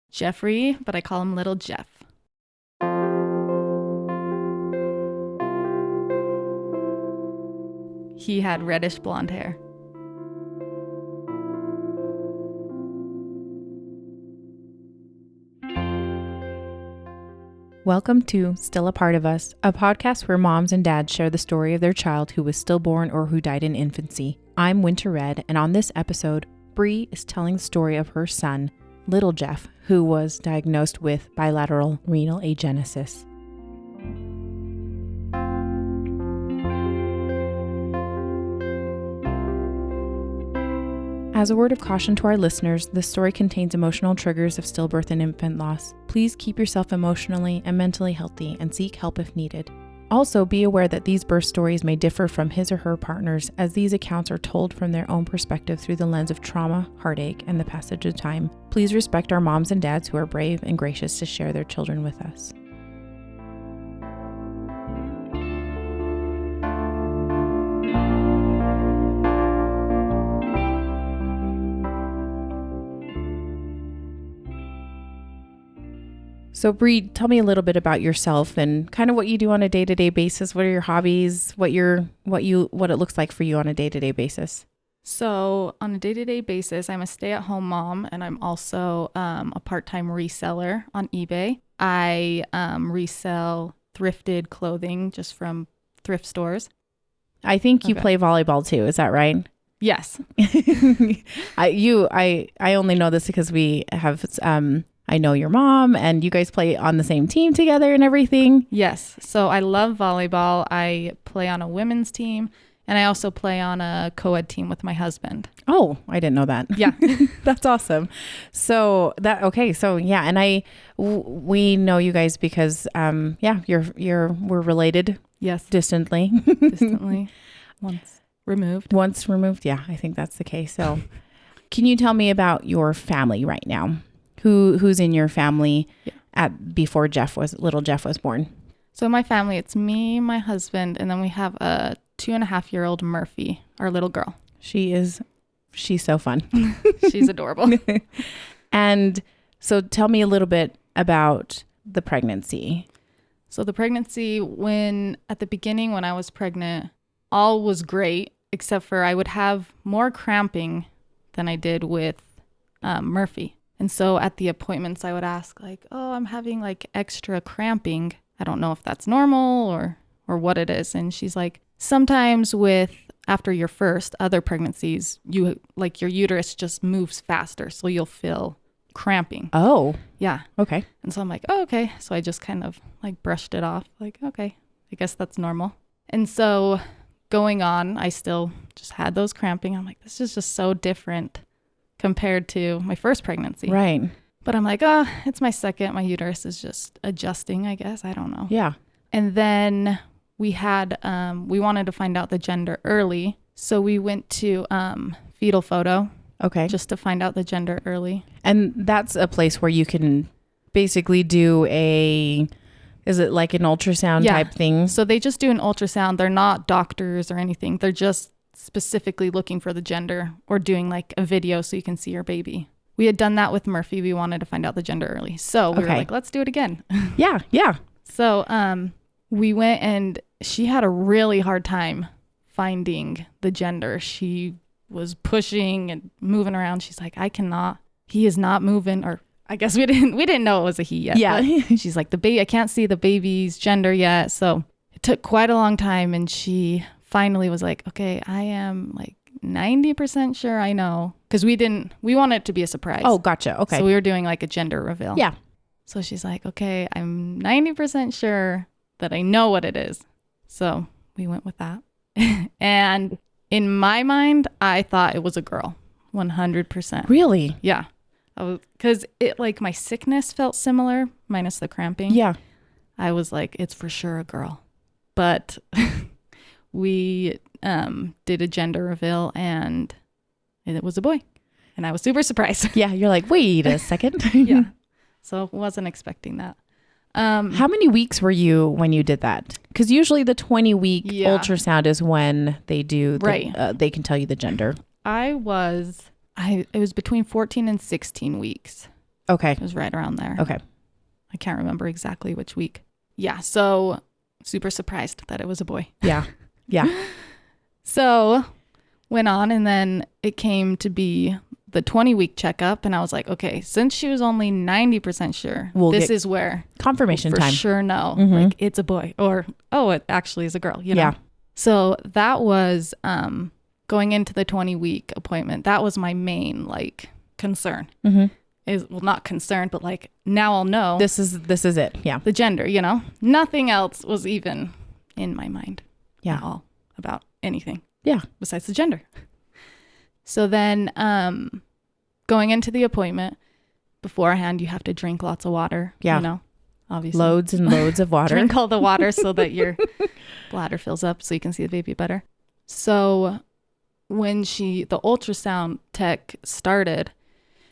Jeffrey, but I call him Little Jeff. He had reddish blonde hair. Welcome to Still a Part of Us, a podcast where moms and dads share the story of their child who was stillborn or who died in infancy. I'm Winter Red, and on this episode, Bre is telling the story of her son, Little Jeff, who was diagnosed with bilateral renal agenesis. As a word of caution to our listeners, this story contains emotional triggers of stillbirth and infant loss. Please keep yourself emotionally and mentally healthy and seek help if needed. Also, be aware that these birth stories may differ from his or her partners, as these accounts are told from their own perspective through the lens of trauma, heartache, and the passage of time. Please respect our moms and dads who are brave and gracious to share their children with us. So Bre, tell me a little bit about yourself and kind of what you do on a day-to-day basis. What are your hobbies? What it looks like for you on a day-to-day basis? So on a day-to-day basis, I'm a stay-at-home mom, and I'm also a part-time reseller on eBay. I resell thrifted clothing just from thrift stores. I think you play volleyball too. Is that right? Yes. I only know this because we have I know your mom and you guys play on the same team together and everything. Yes. So I love volleyball. I play on a women's team, and I also play on a co-ed team with my husband. Oh, I didn't know that. Yeah. That's awesome. So yeah. And we know you guys because, we're related. Yes. Distantly. Once removed. Yeah. I think that's the case. So can you tell me about your family right now? Who's in your family before little Jeff was born? So my family, it's me, my husband, and then we have a 2.5-year-old Murphy, our little girl. She's so fun. She's adorable. And so tell me a little bit about the pregnancy. So the pregnancy, at the beginning when I was pregnant, all was great, except for I would have more cramping than I did with Murphy. And so at the appointments, I would ask like, oh, I'm having like extra cramping. I don't know if that's normal or what it is. And she's like, sometimes after your first other pregnancies, your uterus just moves faster. So you'll feel cramping. Oh, yeah. Okay. And so I'm like, oh, okay. So I just kind of like brushed it off. Like, okay, I guess that's normal. And so going on, I still just had those cramping. I'm like, this is just so different compared to my first pregnancy. Right. But I'm like, it's my second. My uterus is just adjusting, I guess. I don't know. Yeah. And then we wanted to find out the gender early. So we went to fetal photo. Okay. Just to find out the gender early. And that's a place where you can basically do is it like an ultrasound type thing? So they just do an ultrasound. They're not doctors or anything. They're just specifically looking for the gender or doing like a video so you can see your baby. We had done that with Murphy. We wanted to find out the gender early. So we were like, let's do it again. Yeah. So we went, and she had a really hard time finding the gender. She was pushing and moving around. She's like, he is not moving. Or I guess we didn't know it was a he yet. Yeah. She's like, I can't see the baby's gender yet. So it took quite a long time, and she finally was like, okay, I am like 90% sure I know. Because we wanted it to be a surprise. Oh, gotcha. Okay. So we were doing like a gender reveal. Yeah. So she's like, okay, I'm 90% sure that I know what it is. So we went with that. And in my mind, I thought it was a girl. 100%. Really? Yeah. Because it like my sickness felt similar minus the cramping. Yeah. I was like, it's for sure a girl. But we did a gender reveal, and it was a boy, and I was super surprised. Yeah, you're like, wait a second. Yeah, so wasn't expecting that. How many weeks were you when you did that? Because usually the 20-week ultrasound is when they do, they can tell you the gender. It was between 14 and 16 weeks. Okay. It was right around there. Okay. I can't remember exactly which week. Yeah. So super surprised that it was a boy. Yeah. Yeah. So went on, and then it came to be the 20-week checkup. And I was like, okay, since she was only 90% sure, this is where confirmation we'll time. for sure know, like it's a boy, or, oh, it actually is a girl, you know? Yeah. So that was going into the 20-week appointment. That was my main like concern. Well, not concerned, but like now I'll know This is it. Yeah. the gender, you know? Nothing else was even in my mind at all about anything. Yeah. Besides the gender. So then going into the appointment, beforehand, you have to drink lots of water. Yeah. You know, obviously. Loads and loads of water. Drink all the water so that your bladder fills up so you can see the baby better. So when the ultrasound tech started.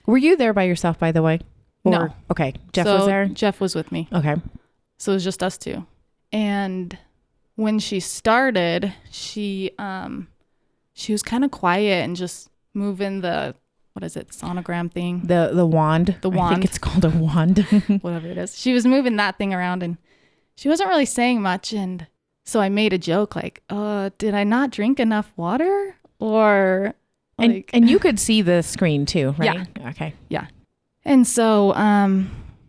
Were you there by yourself, by the way? No. Okay. Jeff was there? Jeff was with me. Okay. So it was just us two. And when she started, she was kind of quiet and just moving the, what is it, sonogram thing? The wand. The wand. I think it's called a wand. Whatever it is. She was moving that thing around and she wasn't really saying much. And so I made a joke like, did I not drink enough water? Or like... And you could see the screen too, right? Yeah. Okay. Yeah. And so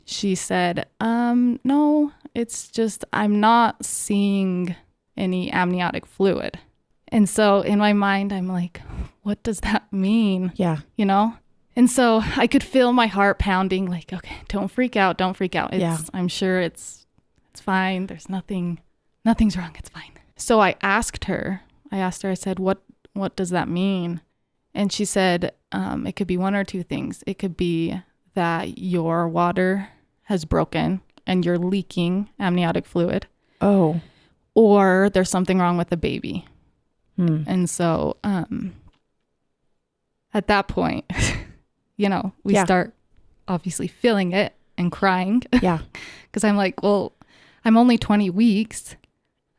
she said, no, it's just I'm not seeing any amniotic fluid. And so in my mind, I'm like, what does that mean? Yeah. You know? And so I could feel my heart pounding like, okay, don't freak out. Don't freak out. I'm sure it's fine. There's nothing's wrong. It's fine. So I asked her, I said, what does that mean? And she said, it could be one or two things. It could be that your water has broken and you're leaking amniotic fluid. Oh. Or there's something wrong with the baby. And so at that point, you know, we start obviously feeling it and crying. Yeah. Because I'm like, well, I'm only 20 weeks.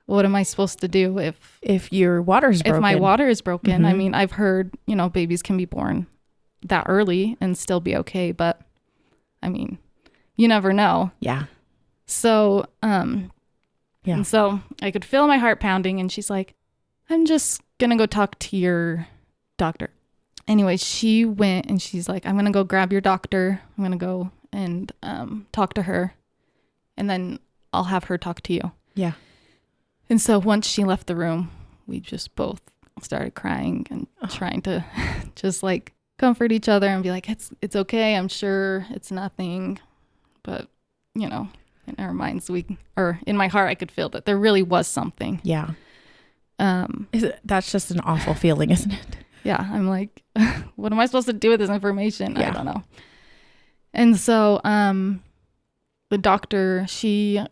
What am I supposed to do if your water's broken? If my water is broken? I mean, I've heard, you know, babies can be born that early and still be okay. But I mean, you never know. Yeah. So, and so I could feel my heart pounding and she's like, I'm just going to go talk to your doctor. Anyway, she went and she's like, I'm going to go grab your doctor. I'm going to go and talk to her. And then I'll have her talk to you. Yeah. And so once she left the room, we just both started crying and trying to just like comfort each other and be like, it's okay. I'm sure it's nothing. But, you know, in our minds, in my heart, I could feel that there really was something. Yeah. That's just an awful feeling, isn't it? Yeah. I'm like, what am I supposed to do with this information? Yeah. I don't know. And so the doctor, she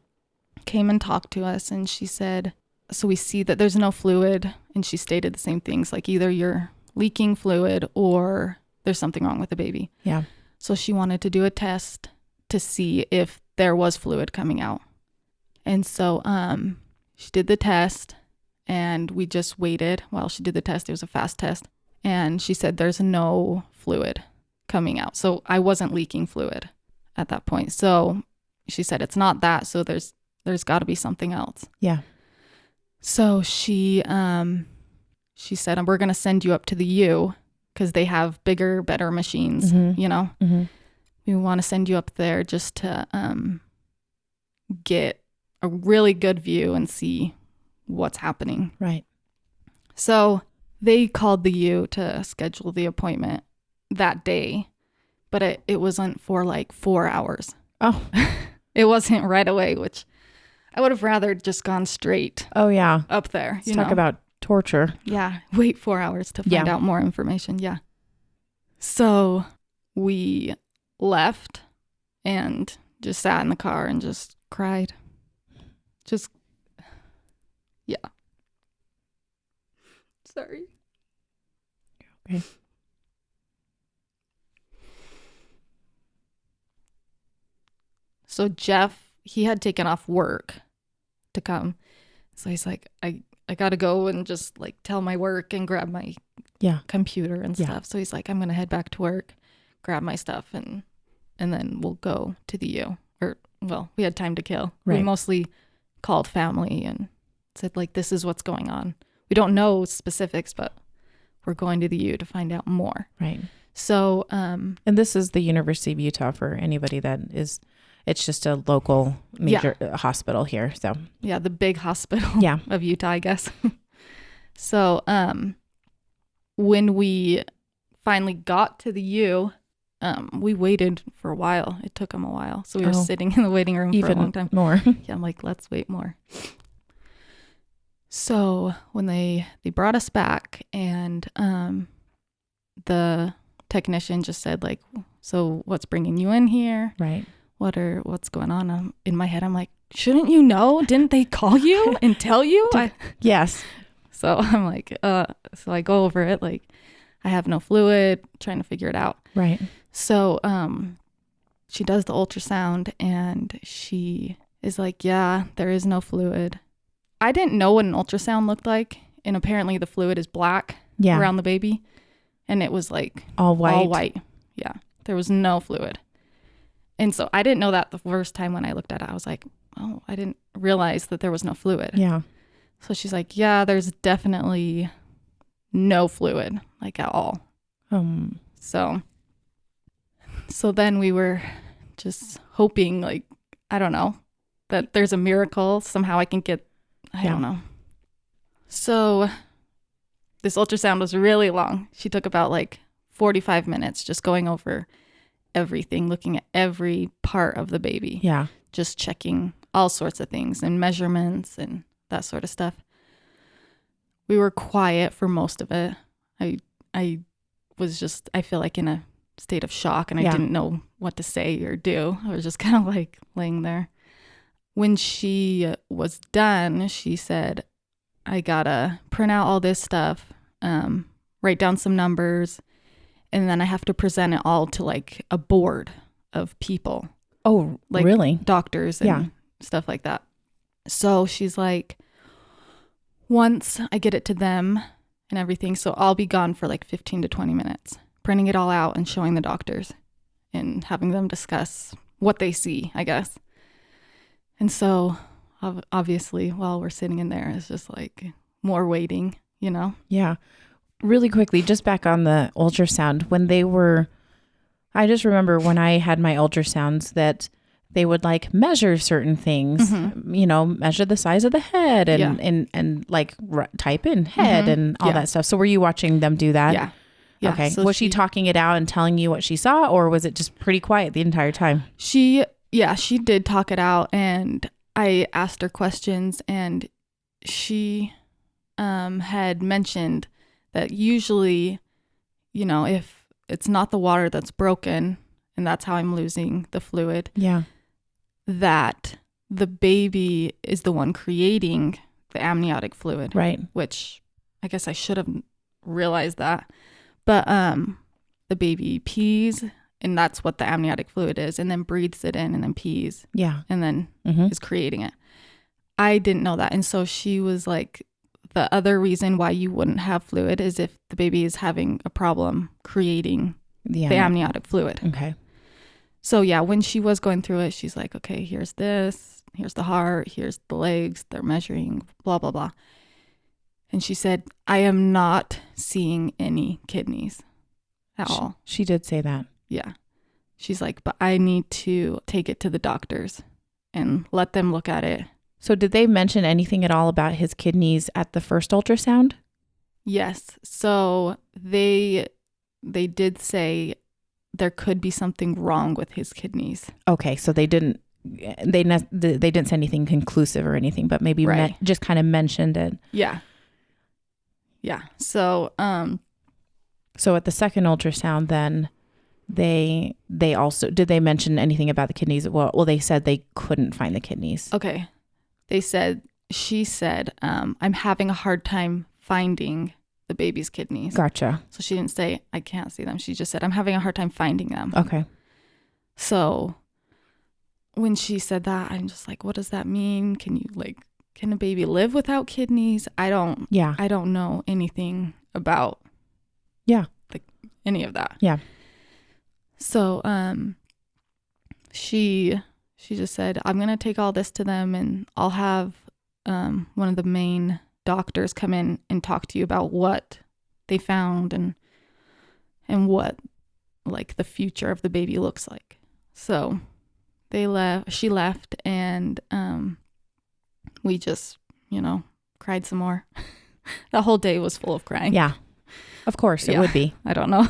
came and talked to us and she said, so we see that there's no fluid. And she stated the same things, like either you're leaking fluid or there's something wrong with the baby. Yeah. So she wanted to do a test to see if there was fluid coming out. And so she did the test and we just waited while she did the test. It was a fast test. And she said there's no fluid coming out. So I wasn't leaking fluid at that point. So she said it's not that. So there's got to be something else. Yeah. So she said, we're going to send you up to the U because they have bigger, better machines, you know. We want to send you up there just to get a really good view and see what's happening. Right. So they called the U to schedule the appointment that day, but it wasn't for like 4 hours. Oh. It wasn't right away, which I would have rather just gone straight. Oh, yeah. Up there. Let's talk about torture. Yeah. Wait 4 hours to find out more information. Yeah. So we left and just sat in the car and just cried. Just, yeah. Sorry. Okay. So Jeff, he had taken off work to come. So he's like, I got to go and just like tell my work and grab my computer and stuff. So he's like, I'm going to head back to work, grab my stuff and and then we'll go to the U. Or, well, we had time to kill. Right. We mostly called family and said, like, this is what's going on. We don't know specifics, but we're going to the U to find out more. Right. So, and this is the University of Utah for anybody that is, it's just a local major hospital here. So yeah, the big hospital of Utah, I guess. So, when we finally got to the U, we waited for a while. It took them a while. So we were sitting in the waiting room for a long time. More. Yeah, I'm like, let's wait more. So when they brought us back, and the technician just said, like, so what's bringing you in here? Right. What's going on? In my head, I'm like, shouldn't you know? Didn't they call you and tell you? Yes. So I'm like, so I go over it, like, I have no fluid, trying to figure it out. Right. So she does the ultrasound, and she is like, yeah, there is no fluid. I didn't know what an ultrasound looked like, and apparently the fluid is black around the baby, and it was like all white. All white. Yeah, there was no fluid. And so I didn't know that the first time when I looked at it. I was like, oh, I didn't realize that there was no fluid. Yeah. So she's like, yeah, there's definitely no fluid, like, at all. So then we were just hoping, like, I don't know, that there's a miracle. Somehow I can get, I don't know. So this ultrasound was really long. She took about like 45 minutes just going over everything, looking at every part of the baby. Yeah. Just checking all sorts of things and measurements and that sort of stuff. We were quiet for most of it. I was just, I feel like, in a state of shock, and I didn't know what to say or do. I was just kind of like laying there. When she was done, she said, I gotta print out all this stuff, write down some numbers, and then I have to present it all to like a board of people. Oh, like really? Doctors and stuff like that. So she's like, once I get it to them and everything, so I'll be gone for like 15 to 20 minutes, printing it all out and showing the doctors and having them discuss what they see, I guess. And so obviously while we're sitting in there, it's just like more waiting, you know? Yeah. Really quickly, just back on the ultrasound, when they were, I just remember when I had my ultrasounds that they would like measure certain things, you know, measure the size of the head and like type in head and all that stuff. So were you watching them do that? Yeah. Yeah. Okay. So was she talking it out and telling you what she saw, or was it just pretty quiet the entire time? She did talk it out, and I asked her questions, and she had mentioned that usually, you know, if it's not the water that's broken and that's how I'm losing the fluid, that the baby is the one creating the amniotic fluid. Right. Which I guess I should have realized that. But the baby pees, and that's what the amniotic fluid is, and then breathes it in and then pees. Yeah. And then is creating it. I didn't know that. And so she was like, the other reason why you wouldn't have fluid is if the baby is having a problem creating the amniotic fluid. Okay. So yeah, when she was going through it, she's like, okay, here's this, here's the heart, here's the legs, they're measuring, blah, blah, blah. And she said, I am not seeing any kidneys at all. She did say that. Yeah. She's like, but I need to take it to the doctors and let them look at it. So did they mention anything at all about his kidneys at the first ultrasound? Yes. So they did say there could be something wrong with his kidneys. Okay. So they didn't say anything conclusive or anything, but maybe just kind of mentioned it. Yeah. Yeah. So, so at the second ultrasound, then they also, did they mention anything about the kidneys? Well, they said they couldn't find the kidneys. Okay. She said, I'm having a hard time finding the baby's kidneys. Gotcha. So she didn't say, I can't see them. She just said, I'm having a hard time finding them. Okay. So when she said that, I'm just like, what does that mean? Can a baby live without kidneys? I don't know anything about any of that. Yeah. So she just said, I'm going to take all this to them and I'll have one of the main doctors come in and talk to you about what they found and what like the future of the baby looks like. So she left and we just, cried some more. The whole day was full of crying. Yeah. Of course it would be. I don't know.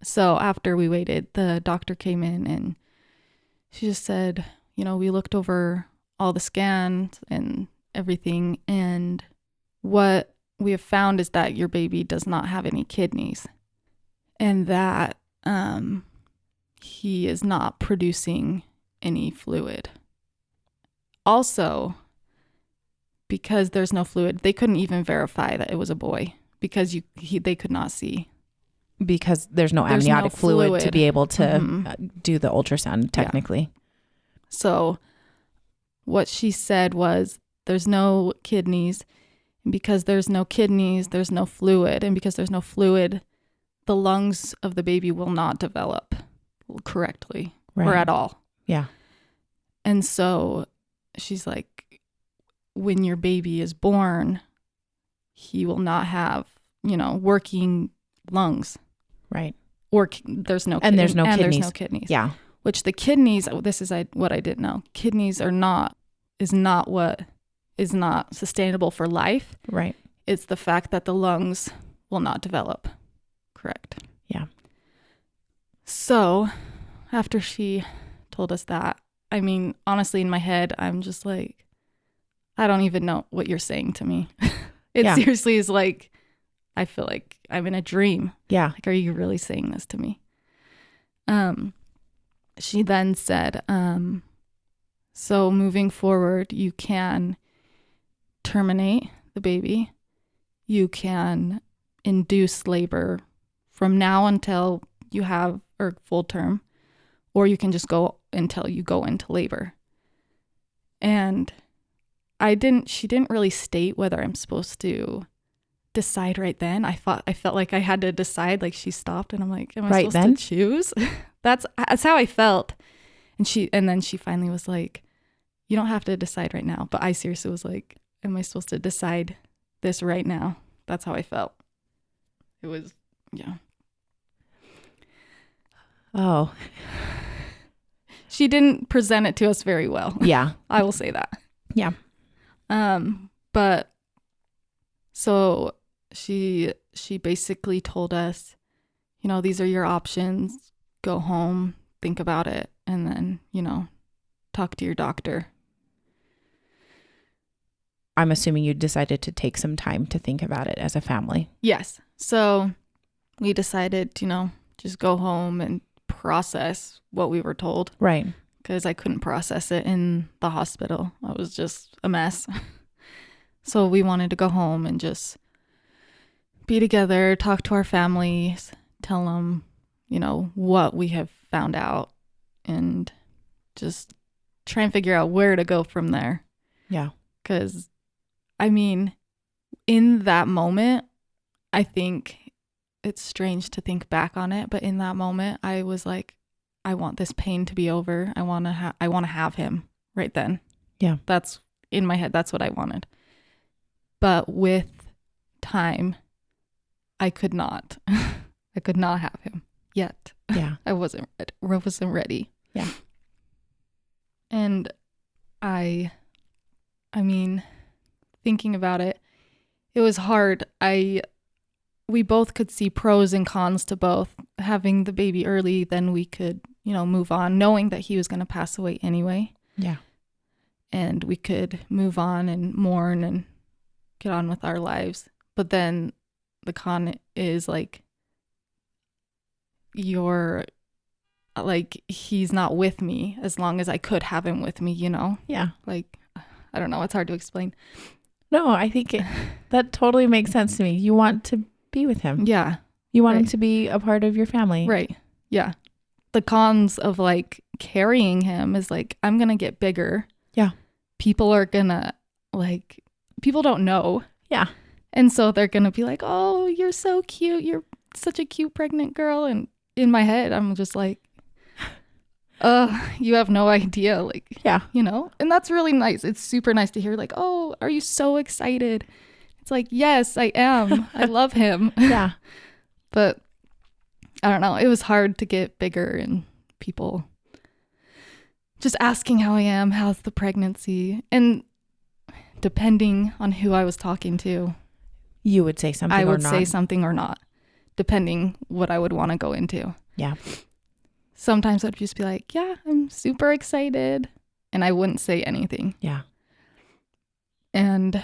So after we waited, the doctor came in and she just said, we looked over all the scans and everything, and what we have found is that your baby does not have any kidneys, and that he is not producing any fluid. Also, because there's no fluid, they couldn't even verify that it was a boy because they could not see. Because there's no amniotic fluid to be able to do the ultrasound technically. Yeah. So what she said was there's no kidneys. And because there's no kidneys, there's no fluid. And because there's no fluid, the lungs of the baby will not develop correctly or at all. Yeah. And so she's like, when your baby is born, he will not have, working lungs. Right. Or there's no there's no kidneys. There's no kidneys. Yeah. Which the kidneys, this is what I didn't know. Kidneys is not what is not sustainable for life. Right. It's the fact that the lungs will not develop. Correct. Yeah. So after she told us that, I mean, honestly, in my head, I'm just like, I don't even know what you're saying to me. Seriously is like, I feel like I'm in a dream. Yeah. Like, are you really saying this to me? She then said, so moving forward, you can terminate the baby. You can induce labor from now until you have full term, or you can just go until you go into labor. And she didn't really state whether I'm supposed to decide right then. I felt like I had to decide. Like, she stopped and I'm like, am I supposed to choose? That's how I felt. And then she finally was like, you don't have to decide right now. But I seriously was like, am I supposed to decide this right now? That's how I felt. It was, yeah. Oh. She didn't present it to us very well. Yeah. I will say that. Yeah. But so she basically told us, these are your options. Go home, think about it, and then, talk to your doctor. I'm assuming you decided to take some time to think about it as a family. Yes. So we decided, just go home and process what we were told. Right. Because I couldn't process it in the hospital. I was just a mess. So we wanted to go home and just be together, talk to our families, tell them, what we have found out, and just try and figure out where to go from there. Yeah. Because, I mean, in that moment, I think it's strange to think back on it, but in that moment, I was like, I want this pain to be over. I want to have him right then. Yeah. That's in my head. That's what I wanted. But with time, I could not have him yet. Yeah. I wasn't ready. Yeah. And I mean, thinking about it, it was hard. We both could see pros and cons to both. Having the baby early, then we could, move on, knowing that he was going to pass away anyway. Yeah. And we could move on and mourn and get on with our lives. But then the con is like, he's not with me as long as I could have him with me, Yeah. Like, I don't know. It's hard to explain. No, I think that totally makes sense to me. You want to be with him. Yeah. You want him to be a part of your family. Right. Yeah. The cons of carrying him is I'm going to get bigger. Yeah. People are going to people don't know. Yeah. And so they're going to be like, oh, you're so cute. You're such a cute pregnant girl. And in my head, I'm just like, You have no idea. Like, Yeah. you know, and that's really nice. It's super nice to hear like, oh, are you so excited? It's like, yes, I am. I love him. Yeah. But I don't know. It was hard to get bigger and people just asking how I am, how's the pregnancy? And depending on who I was talking to, You would say something I or would not. say something or not, depending what I would want to go into. Yeah. Sometimes I'd just be like, yeah, I'm super excited. And I wouldn't say anything. Yeah. And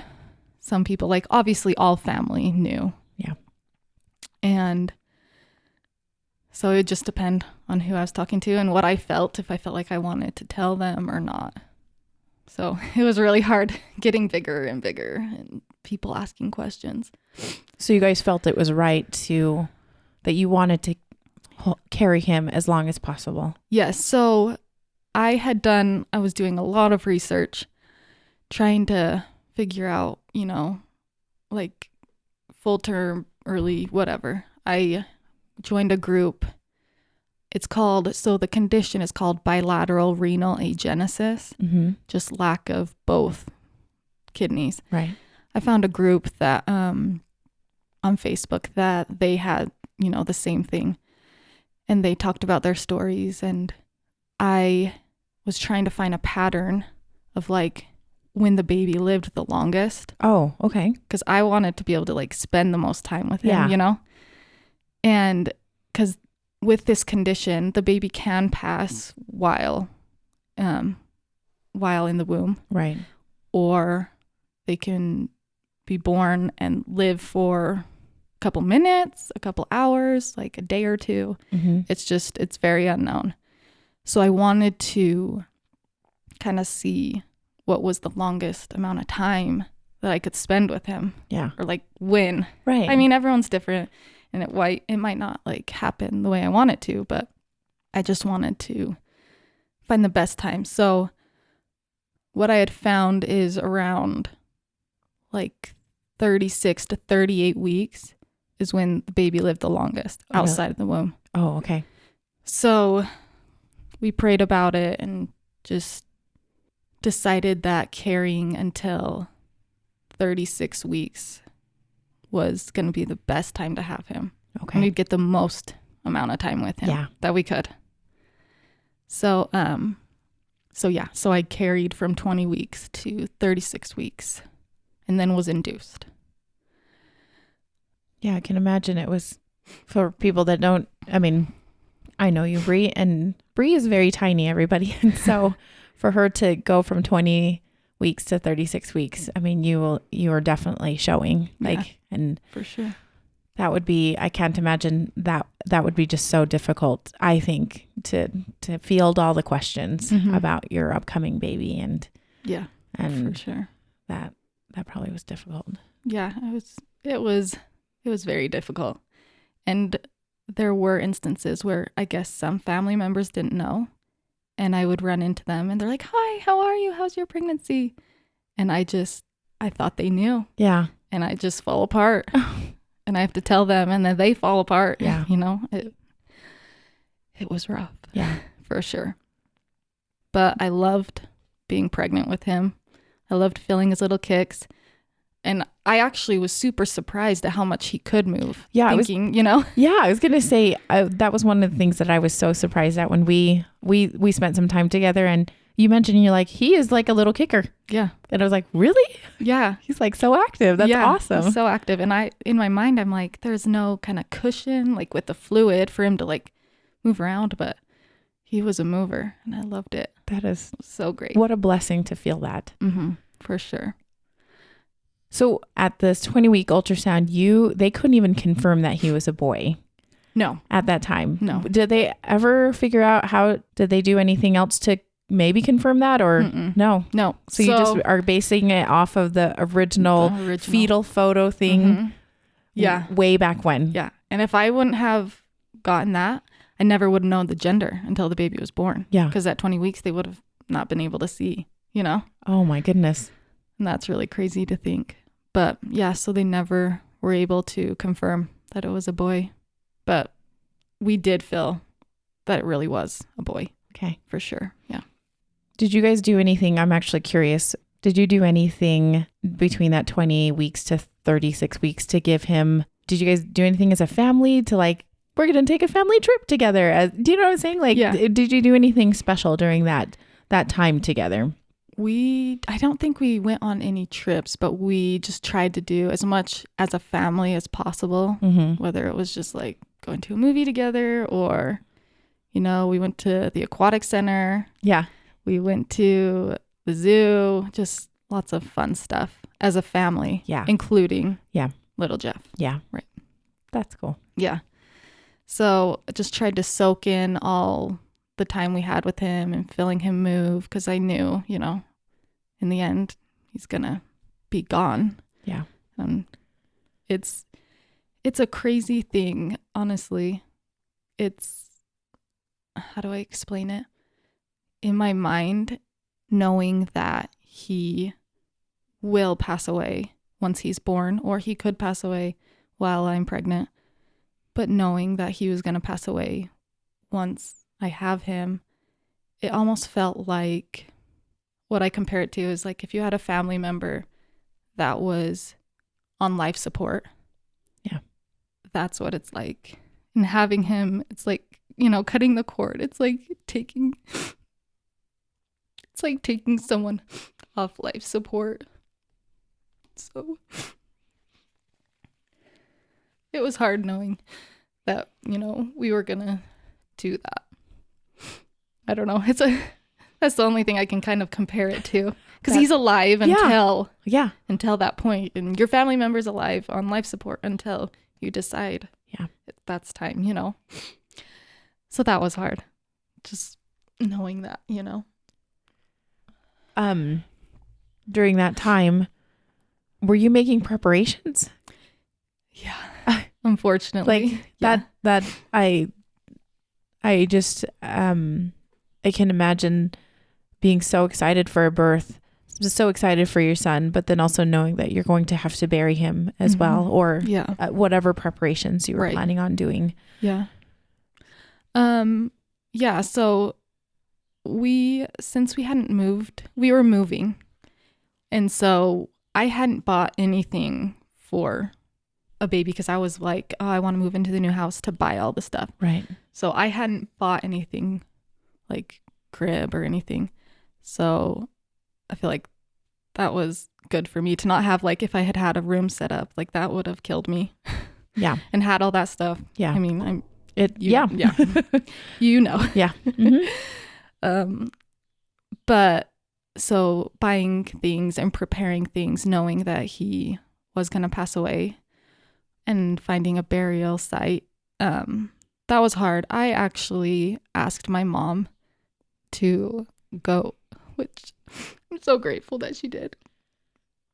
some people, like, obviously all family knew. Yeah. And so it would just depend on who I was talking to and what I felt, if I felt like I wanted to tell them or not. So it was really hard getting bigger and bigger and people asking questions. So you guys felt it was right that you wanted to carry him as long as possible. Yes. So I was doing a lot of research trying to figure out, you know, like full term, early, whatever. I joined a group. The condition is called bilateral renal agenesis, just lack of both kidneys. Right. I found a group that on Facebook that they had, you know, the same thing. And they talked about their stories. And I was trying to find a pattern of like when the baby lived the longest. Oh, okay. Because I wanted to be able to like spend the most time with him, Yeah. you know? And because with this condition, the baby can pass while in the womb. Right. Or they can be born and live for a couple minutes, a couple hours, like a day or two. Mm-hmm. It's very unknown. So I wanted to kind of see what was the longest amount of time that I could spend with him. Yeah. Or like when. Right. I mean, everyone's different and it might not like happen the way I want it to, but I just wanted to find the best time. So what I had found is around like 36 to 38 weeks is when the baby lived the longest outside of the womb. Oh, okay. So we prayed about it and just decided that carrying until 36 weeks was going to be the best time to have him. Okay. And we'd get the most amount of time with him that we could. So, so I carried from 20 weeks to 36 weeks and then was induced. Yeah, I can imagine it was for people that don't, I mean, I know you, Bre, and Bre is very tiny, everybody. And so for her to go from 20 weeks to 36 weeks, I mean, you are definitely showing and for sure. That would be, I can't imagine that would be just so difficult, I think, to field all the questions about your upcoming baby and for sure. That probably was difficult. Yeah, it was very difficult. And there were instances where I guess some family members didn't know and I would run into them and they're like, "Hi, how are you? How's your pregnancy?" And I thought they knew. Yeah. And I just fall apart. And I have to tell them and then they fall apart. Yeah. You know, it was rough. Yeah. For sure. But I loved being pregnant with him. I loved feeling his little kicks. And I actually was super surprised at how much he could move. Yeah. You know? Yeah. I was going to say that was one of the things that I was so surprised at when we spent some time together and you mentioned you're like, he is like a little kicker. Yeah. And I was like, really? Yeah. He's like so active. That's awesome. He's so active. And in my mind, I'm like, there's no kind of cushion like with the fluid for him to like move around, but he was a mover and I loved it. That is so great. What a blessing to feel that. Mm-hmm. For sure. So at this 20-week ultrasound, they couldn't even confirm that he was a boy. No. At that time. No. Did they ever figure out did they do anything else to maybe confirm that or no? No. So you just are basing it off of the original fetal photo thing. Yeah. Way back when. Yeah. And if I wouldn't have gotten that, I never would have known the gender until the baby was born. Yeah. Because at 20 weeks, they would have not been able to see, you know? Oh my goodness. And that's really crazy to think. But yeah, so they never were able to confirm that it was a boy. But we did feel that it really was a boy. Okay. for sure. Yeah. Did you guys do anything? I'm actually curious. Did you do anything between that 20 weeks to 36 weeks to give him, did you guys do anything as a family to like, we're going to take a family trip together? Do you know what I'm saying? Like, did you do anything special during that time together? I don't think we went on any trips, but we just tried to do as much as a family as possible, whether it was just like going to a movie together or, you know, we went to the aquatic center. Yeah. We went to the zoo, just lots of fun stuff as a family. Yeah. Including little Jeff. Yeah. Right. That's cool. Yeah. So I just tried to soak in all the time we had with him and feeling him move because I knew, you know, in the end, he's going to be gone. Yeah. It's a crazy thing, honestly. How do I explain it? In my mind, knowing that he will pass away once he's born, or he could pass away while I'm pregnant, but knowing that he was going to pass away once I have him, it almost felt like, what I compare it to is like if you had a family member that was on life support. Yeah. That's what it's like. And having him, it's like, you know, cutting the cord. It's like taking someone off life support. So it was hard knowing that, you know, we were going to do that. I don't know. That's the only thing I can kind of compare it to, because he's alive until that point, and your family member's alive on life support until you decide that's time, you know. So that was hard, just knowing that, you know. During that time, were you making preparations? Yeah, unfortunately. Like that I just I can imagine being so excited for a birth, just so excited for your son, but then also knowing that you're going to have to bury him as well, or whatever preparations you were planning on doing. Yeah. So since we hadn't moved, we were moving. And so I hadn't bought anything for a baby because I was like, oh, I want to move into the new house to buy all the stuff. Right. So I hadn't bought anything like crib or anything. So I feel like that was good for me to not have, like, if I had a room set up, like that would have killed me. Yeah. And had all that stuff. Yeah. I mean, Yeah. You know. Yeah. Mm-hmm. But so buying things and preparing things, knowing that he was going to pass away and finding a burial site, that was hard. I actually asked my mom to go, which I'm so grateful that she did,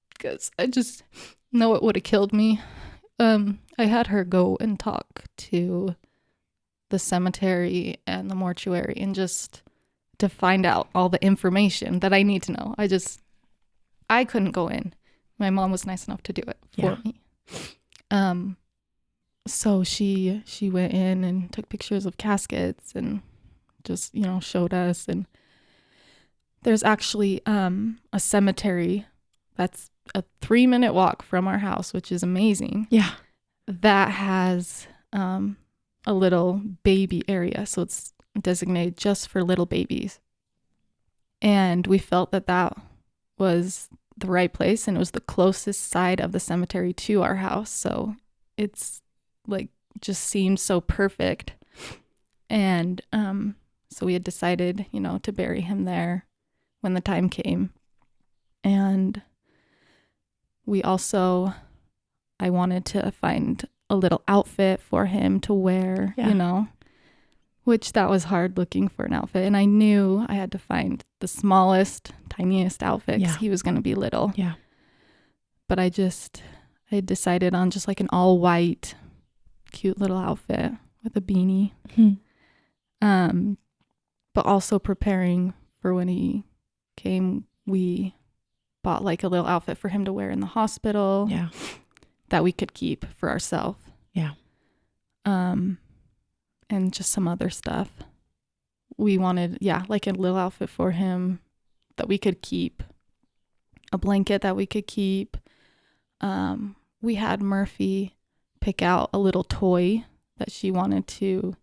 because I just know it would have killed me. I had her go and talk to the cemetery and the mortuary and just to find out all the information that I need to know. I couldn't go in. My mom was nice enough to do it for me. So she went in and took pictures of caskets and just, you know, showed us. And there's actually a cemetery that's a 3-minute walk from our house, which is amazing. Yeah. That has a little baby area. So it's designated just for little babies. And we felt that was the right place, and it was the closest side of the cemetery to our house. So it's like just seemed so perfect. And so we had decided, you know, to bury him there when the time came. And I wanted to find a little outfit for him to wear, you know, which that was hard looking for an outfit. And I knew I had to find the smallest, tiniest outfit because he was going to be little. Yeah. But I decided on just like an all white, cute little outfit with a beanie. Mm-hmm. But also preparing for when he came, we bought like a little outfit for him to wear in the hospital. Yeah. That we could keep for ourselves. Yeah. And just some other stuff. we wanted, like a little outfit for him that we could keep, a blanket that we could keep. We had Murphy pick out a little toy that she wanted to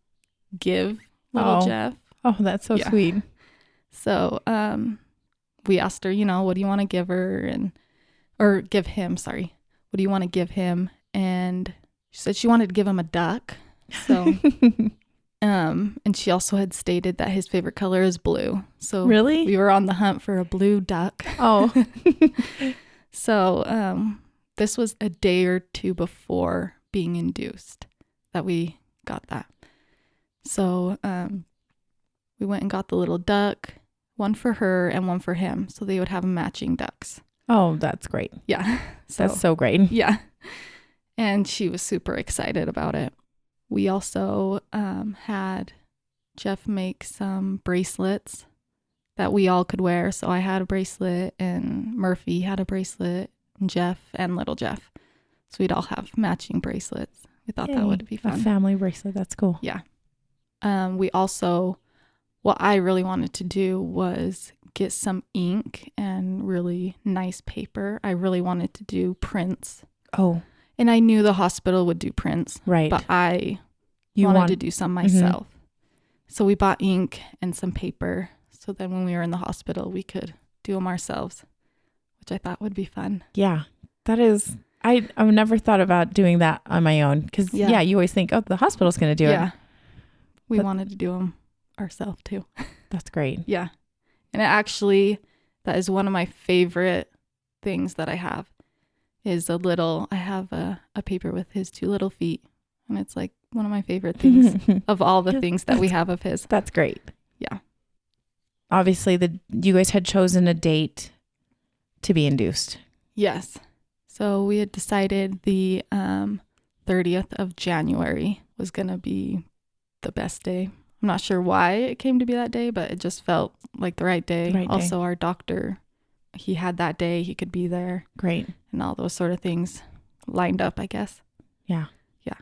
give little Jeff. Oh, that's so sweet. So we asked her, what do you want to give her, or give him, sorry. What do you want to give him? And she said she wanted to give him a duck. So and she also had stated that his favorite color is blue. So really, we were on the hunt for a blue duck. Oh. So this was a day or two before being induced that we got that. So we went and got the little duck, one for her and one for him, so they would have matching ducks. Oh, that's great. Yeah. That's so great. Yeah. And she was super excited about it. We also had Jeff make some bracelets that we all could wear. So I had a bracelet and Murphy had a bracelet and Jeff and little Jeff. So we'd all have matching bracelets. We thought that would be fun. A family bracelet. That's cool. Yeah. We also, what I really wanted to do was get some ink and really nice paper. I really wanted to do prints. Oh. And I knew the hospital would do prints. Right. But I wanted to do some myself. Mm-hmm. So we bought ink and some paper. So then when we were in the hospital, we could do them ourselves, which I thought would be fun. Yeah. That is, I've never thought about doing that on my own. Because, you always think, the hospital's going to do it. Yeah. We wanted to do them ourselves too. That's great. Yeah. And that is one of my favorite things that I have is I have a paper with his 2 little feet. And it's like one of my favorite things of all the things that we have of his. That's great. Yeah. Obviously, you guys had chosen a date to be induced. Yes. So we had decided the 30th of January was going to be the best day. I'm not sure why it came to be that day, but it just felt like the right day. Also, our doctor, he had that day. He could be there. Great. And all those sort of things lined up, I guess. Yeah. Yeah.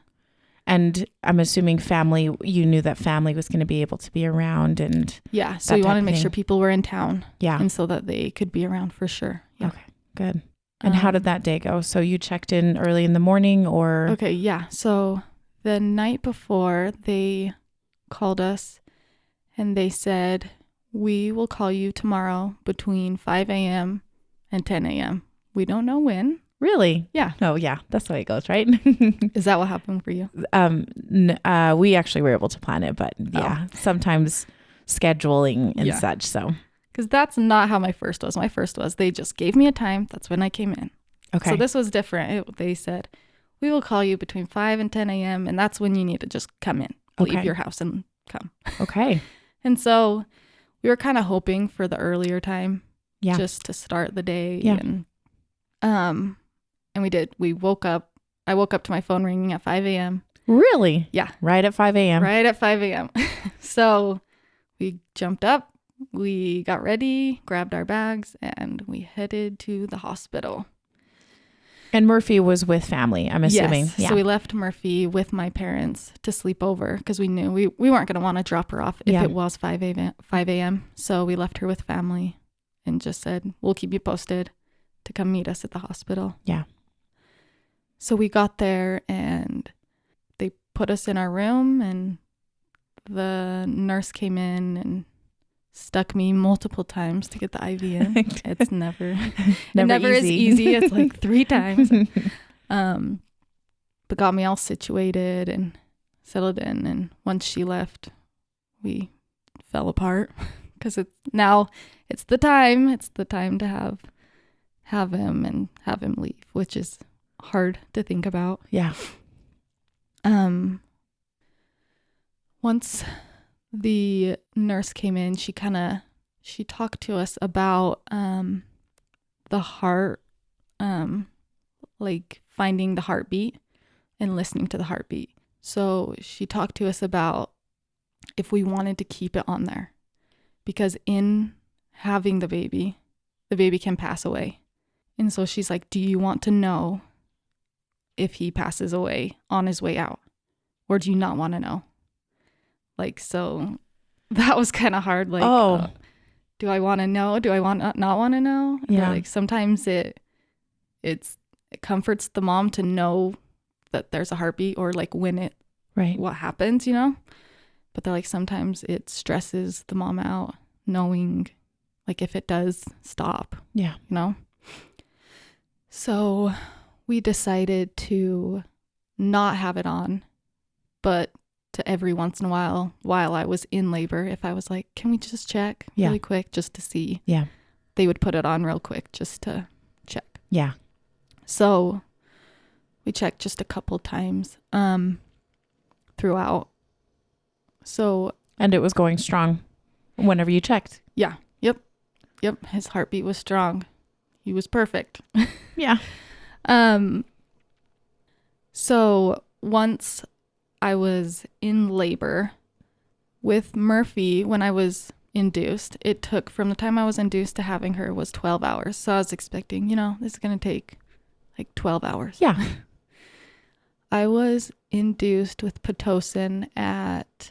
And I'm assuming family, you knew that family was going to be able to be around and... Yeah. So we wanted to make sure people were in town. Yeah. And so that they could be around for sure. Yeah. Okay. Good. And how did that day go? So you checked in early in the morning or... Okay. Yeah. So the night before, they called us and they said, we will call you tomorrow between 5 a.m. and 10 a.m. We don't know when. Really? Yeah. Oh, yeah. That's the way it goes, right? Is that what happened for you? We actually were able to plan it, but sometimes scheduling and such. So, because that's not how my first was. My first was they just gave me a time. That's when I came in. Okay. So this was different. They said, we will call you between 5 and 10 a.m. And that's when you need to just come in, leave your house and come. Okay. And so we were kind of hoping for the earlier time. Yeah. Just to start the day. Yeah. And we did. I woke up to my phone ringing at 5 a.m. Really? Yeah. Right at 5 a.m. Right at 5 a.m. So we jumped up, we got ready, grabbed our bags, and we headed to the hospital. And Murphy was with family, I'm assuming. Yes. Yeah. So we left Murphy with my parents to sleep over because we knew we weren't going to want to drop her off if it was 5 a.m. So we left her with family and just said, we'll keep you posted to come meet us at the hospital. Yeah. So we got there and they put us in our room and the nurse came in and stuck me multiple times to get the IV in. It's never is easy. It's like 3 times. But got me all situated and settled in. And once she left, we fell apart because it's the time to have him and have him leave, which is hard to think about. Yeah. Once the nurse came in, she talked to us about the heart, like finding the heartbeat and listening to the heartbeat. So she talked to us about if we wanted to keep it on there, because in having the baby can pass away. And so she's like, do you want to know if he passes away on his way out, or do you not want to know? Like, so that was kind of hard. Like, do I want to know? Do I not want to know? Yeah. But, like, sometimes it comforts the mom to know that there's a heartbeat, or like when what happens, you know? But they're like, sometimes it stresses the mom out knowing, like, if it does stop. Yeah. You know? So we decided to not have it on, but to every once in a while I was in labor, if I was like, can we just check really quick just to see? Yeah. They would put it on real quick just to check. Yeah. So we checked just a couple times throughout. So, and it was going strong whenever you checked. Yeah. Yep. His heartbeat was strong. He was perfect. Yeah. So once I was in labor with Murphy, when I was induced, it took from the time I was induced to having her was 12 hours. So I was expecting, this is going to take like 12 hours. Yeah. I was induced with Pitocin at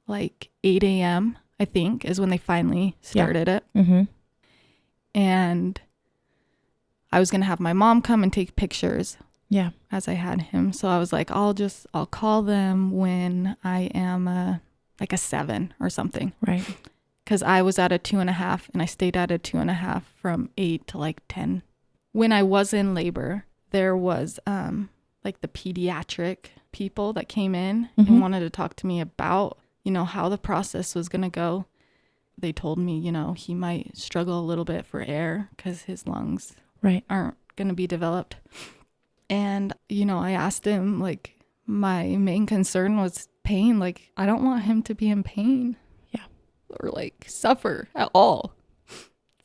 like 8 a.m., I think, is when they finally started it. Mm-hmm. And I was going to have my mom come and take pictures. Yeah. As I had him. So I was like, I'll call them when I am like a 7 or something. Right. Because I was at a 2.5 and I stayed at a 2.5 from 8 to like 10. When I was in labor, there was like the pediatric people that came in and wanted to talk to me about, how the process was going to go. They told me, he might struggle a little bit for air because his lungs aren't going to be developed. And, I asked him, like, my main concern was pain. Like, I don't want him to be in pain. Yeah. Or, like, suffer at all.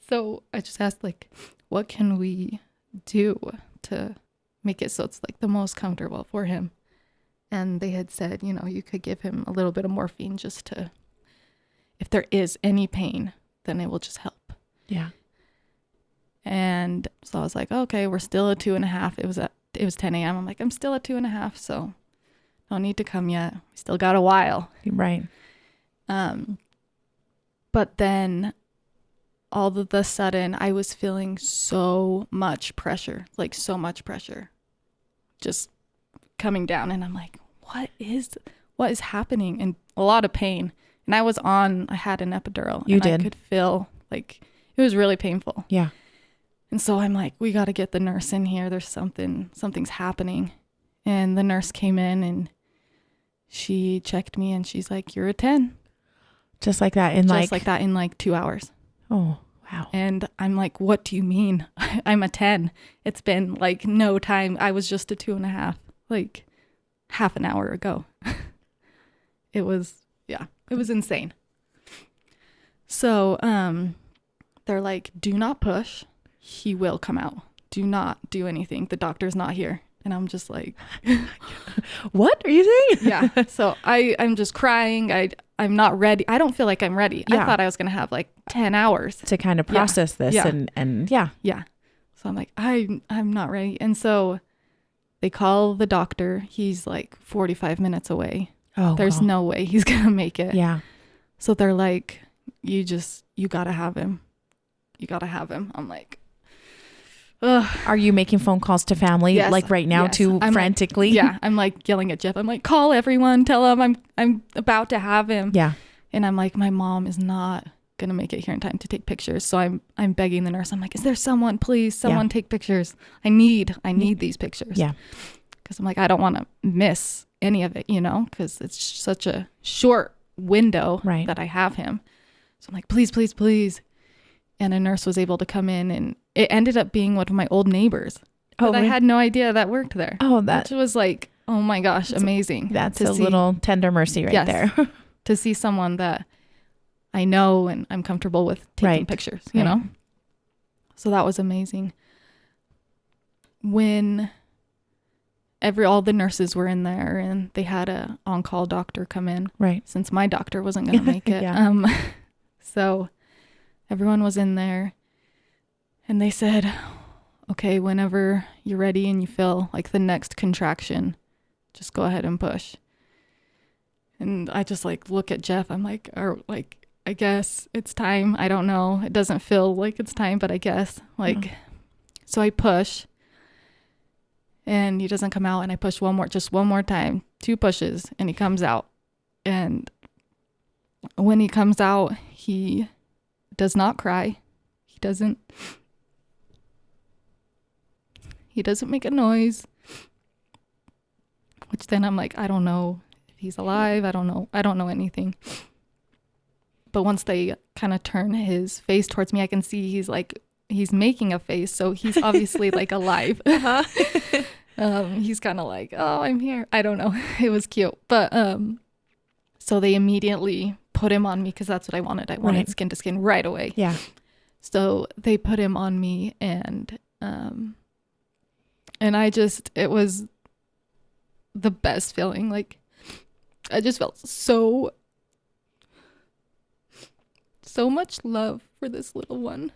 So I just asked, like, what can we do to make it so it's, like, the most comfortable for him? And they had said, you could give him a little bit of morphine just to, if there is any pain, then it will just help. Yeah. And so I was like, okay, we're still at 2.5. It was 10 a.m. I'm like, I'm still at 2.5, so don't need to come yet. We still got a while. Right. But then all of a sudden I was feeling so much pressure, just coming down. And I'm like, what is happening? And a lot of pain. And I had an epidural. You did. I could feel like it was really painful. Yeah. And so I'm like, we got to get the nurse in here. There's something's happening. And the nurse came in and she checked me and she's like, you're a 10. Just like that in 2 hours. Oh, wow. And I'm like, what do you mean? I'm a 10. It's been like no time. I was just a 2.5, like half an hour ago. It was insane. So, they're like, do not push. He will come out. Do not do anything. The doctor's not here. And I'm just like, what are you saying? Yeah. So I'm just crying. I'm not ready. I don't feel like I'm ready. Yeah. I thought I was going to have like 10 hours to kind of process this. Yeah. And yeah. Yeah. So I'm like, I'm not ready. And so they call the doctor. He's like 45 minutes away. Oh, there's no way he's going to make it. Yeah. So they're like, you got to have him. You got to have him. I'm like, ugh. Are you making phone calls to family like right now too, frantically? Like, yeah. I'm like yelling at Jeff. I'm like, call everyone. Tell them I'm about to have him. Yeah. And I'm like, my mom is not going to make it here in time to take pictures. So I'm begging the nurse. I'm like, is there someone, please, take pictures. I need these pictures. Yeah. Because I'm like, I don't want to miss any of it, because it's such a short window that I have him. So I'm like, please, please, please. And a nurse was able to come in, and it ended up being one of my old neighbors. But I had no idea that worked there. Oh, which was like, oh my gosh, amazing. That's a little tender mercy right there. To see someone that I know and I'm comfortable with taking pictures, you know? So that was amazing. When all the nurses were in there and they had a on-call doctor come in. Right. Since my doctor wasn't going to make it. So everyone was in there and they said, okay, whenever you're ready and you feel like the next contraction, just go ahead and push. And I just like look at Jeff. I'm like, or like, I guess it's time. I don't know. It doesn't feel like it's time, but I guess like, so I push and he doesn't come out, and I push just one more time, 2 pushes, and he comes out. And when he comes out, he does not cry. He doesn't make a noise, which then I'm like, I don't know if he's alive. I don't know anything. But once they kind of turn his face towards me, I can see he's making a face. So he's obviously like alive. He's kind of like, oh, I'm here. I don't know. It was cute. But so they immediately put him on me because that's what I wanted. I wanted skin to skin right away. Yeah. So they put him on me, and it was the best feeling. Like, I just felt so much love for this little one.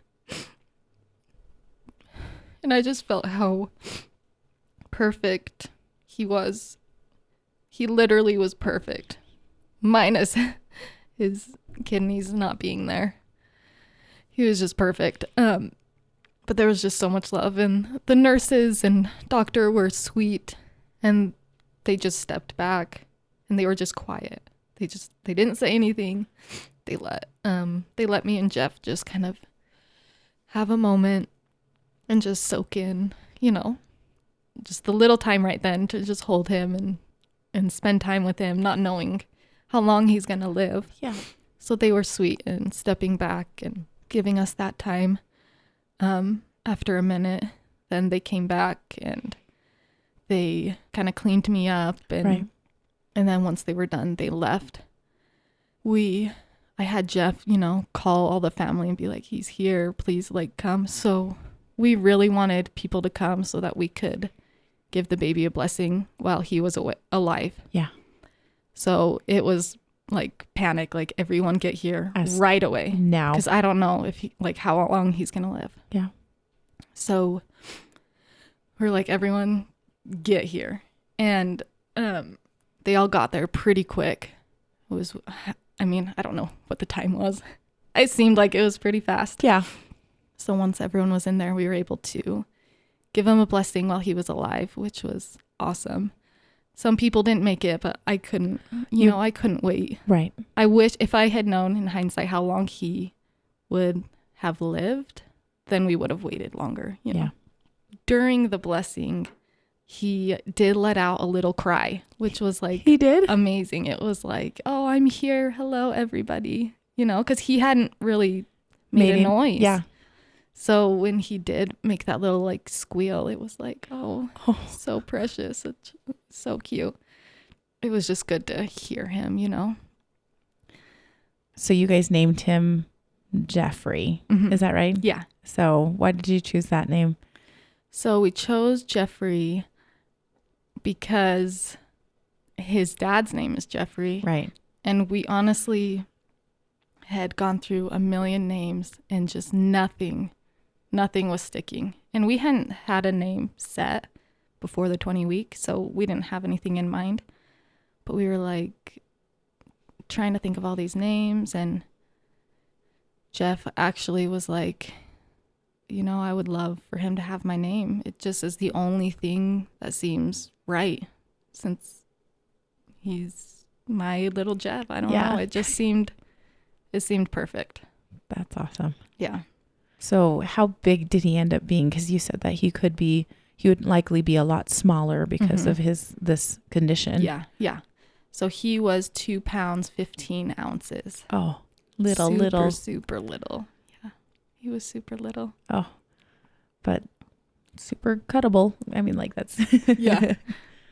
And I just felt how perfect he was. He literally was perfect, minus his kidneys not being there. He was just perfect. But there was just so much love, and the nurses and doctor were sweet, and they just stepped back, and they were just quiet. They didn't say anything. They let me and Jeff just kind of have a moment and just soak in, just the little time right then to just hold him and spend time with him, not knowing how long he's going to live. Yeah. So they were sweet and stepping back and giving us that time. After a minute, then they came back and they kind of cleaned me up, and then once they were done, they left. I had Jeff, call all the family and be like, he's here, please come. So we really wanted people to come so that we could give the baby a blessing while he was alive. Yeah. So it was like panic, like everyone get here right away now, because I don't know if how long he's gonna live. Yeah. So we're like, everyone get here, and they all got there pretty quick. It was, I don't know what the time was. It seemed like it was pretty fast. Yeah. So once everyone was in there, we were able to give him a blessing while he was alive, which was awesome. Some people didn't make it, but I couldn't, I couldn't wait. Right. I wish if I had known in hindsight how long he would have lived, then we would have waited longer. Yeah. During the blessing, he did let out a little cry, which was he did amazing. It was like, oh, I'm here. Hello, everybody. Because he hadn't really made a noise. Yeah. So when he did make that little squeal, it was like, oh, so precious. It's so cute. It was just good to hear him, So you guys named him Jeffrey. Mm-hmm. Is that right? Yeah. So why did you choose that name? So we chose Jeffrey because his dad's name is Jeffrey. Right. And we honestly had gone through a million names and just nothing was sticking. And we hadn't had a name set before the 20 week, so we didn't have anything in mind. But we were trying to think of all these names, and Jeff actually was like, I would love for him to have my name. It just is the only thing that seems right since he's my little Jeff. I don't know. It just seemed perfect. That's awesome. Yeah. So how big did he end up being? Because you said that he would likely be a lot smaller because of this condition. Yeah. So he was 2 pounds, 15 ounces. Oh, super little. Yeah. He was super little. Oh, but super cuttable. That's. Yeah.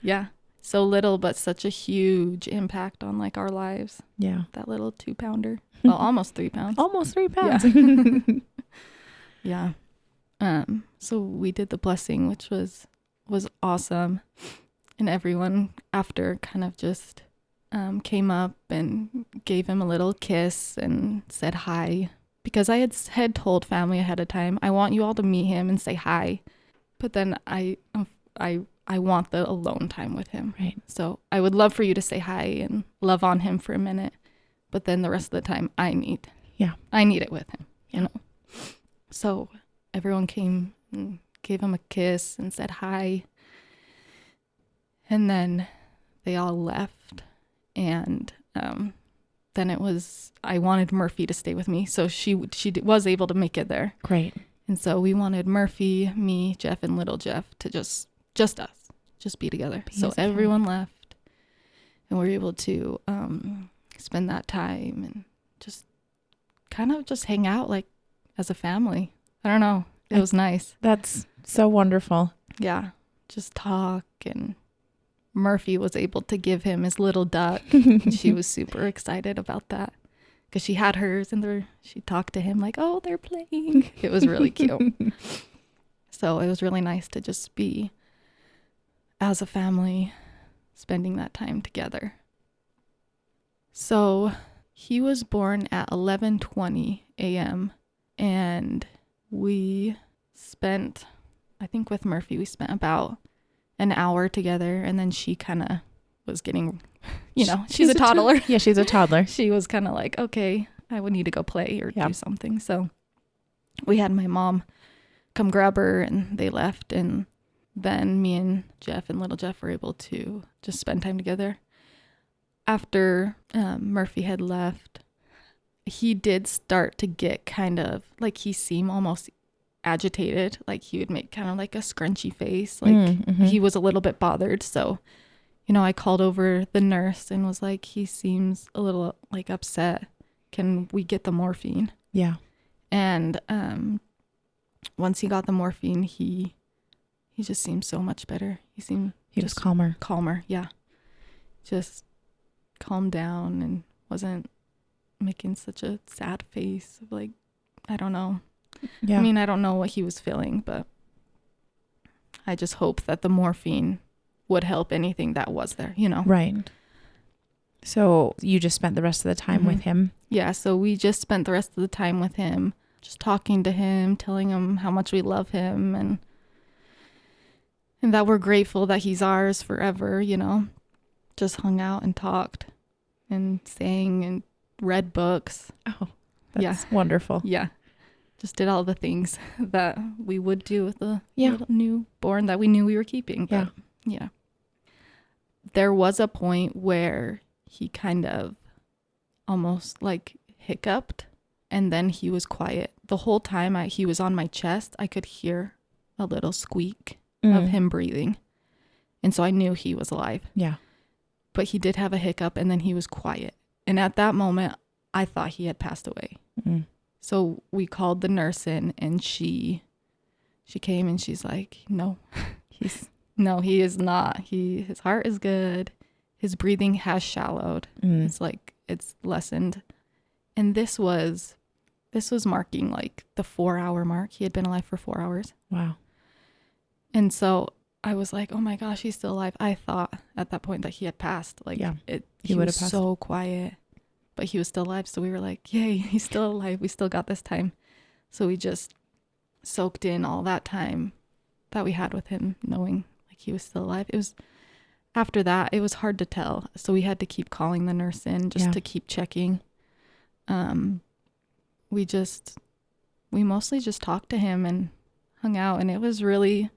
Yeah. So little, but such a huge impact on our lives. Yeah. That little 2 pounder. Well, almost 3 pounds. Almost 3 pounds. Yeah. So we did the blessing, which was awesome. And everyone after kind of just came up and gave him a little kiss and said hi. Because I had told family ahead of time, I want you all to meet him and say hi. But then I I want the alone time with him. Right. So I would love for you to say hi and love on him for a minute. But then the rest of the time I need it with him, you know? So everyone came and gave him a kiss and said hi. And then they all left. And then I wanted Murphy to stay with me. So she was able to make it there. Great. And so we wanted Murphy, me, Jeff, and little Jeff to just us, just be together. So everyone left. And we were able to spend that time and just kind of just hang out like as a family. I don't know. It was nice. That's so wonderful. Yeah. Just talk, and Murphy was able to give him his little duck. She was super excited about that because she had hers, and she talked to him like, oh, they're playing. It was really cute. So it was really nice to just be as a family spending that time together. So he was born at 11:20 a.m. and we spent, I think with Murphy, we spent about an hour together, and then she kind of was getting, she's a toddler. Yeah, she's a toddler. She was kind of like, okay, I would need to go play or do something. So we had my mom come grab her, and they left, and then me and Jeff and little Jeff were able to just spend time together. After Murphy had left, he did start to get kind of like, he seemed almost agitated. Like he would make kind of like a scrunchy face. Like he was a little bit bothered. So, I called over the nurse and was like, he seems a little like upset. Can we get the morphine? Yeah. And once he got the morphine, he just seemed so much better. He was calmer. Calmer, yeah. Just calmed down and wasn't making such a sad face of like, I don't know. Yeah. I mean, I don't know what he was feeling, but I just hope that the morphine would help anything that was there, Right. So you just spent the rest of the time with him? Yeah, so we just spent the rest of the time with him, just talking to him, telling him how much we love him and that we're grateful that he's ours forever, Just hung out and talked and sang and read books. Oh, that's wonderful. Yeah. Just did all the things that we would do with the little newborn that we knew we were keeping. But, yeah. There was a point where he kind of almost like hiccuped, and then he was quiet. The whole time he was on my chest, I could hear a little squeak of him breathing. And so I knew he was alive. Yeah. But he did have a hiccup, and then he was quiet. And at that moment, I thought he had passed away. So we called the nurse in, and she came, and she's like, no, he is not. His heart is good. His breathing has shallowed. It's like, it's lessened. And this was marking like the 4-hour mark. He had been alive for 4 hours. Wow. And so I was like, oh my gosh, he's still alive. I thought at that point that he had passed. Like, he would have passed. So quiet, but he was still alive. So we were like, yay, he's still alive. We still got this time. So we just soaked in all that time that we had with him, knowing like he was still alive. After that, it was hard to tell. So we had to keep calling the nurse in just to keep checking. We mostly just talked to him and hung out, and it was really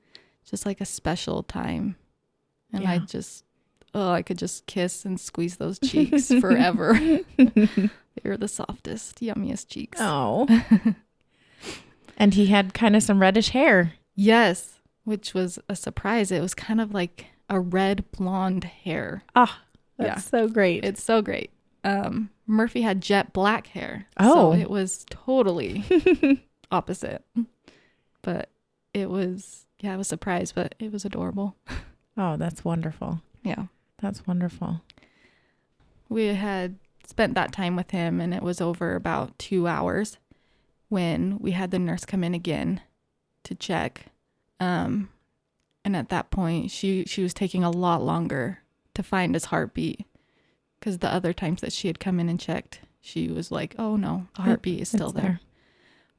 just like a special time. And I could just kiss and squeeze those cheeks forever. They were the softest, yummiest cheeks. Oh. And he had kind of some reddish hair. Yes, which was a surprise. It was kind of like a red blonde hair. Ah, that's so great. It's so great. Murphy had jet black hair. Oh. So it was totally opposite. But it was a surprise, but it was adorable. Oh, that's wonderful. Yeah. That's wonderful. We had spent that time with him, and it was over about 2 hours when we had the nurse come in again to check. And at that point, she was taking a lot longer to find his heartbeat, because the other times that she had come in and checked, she was like, oh no, the heartbeat is still there.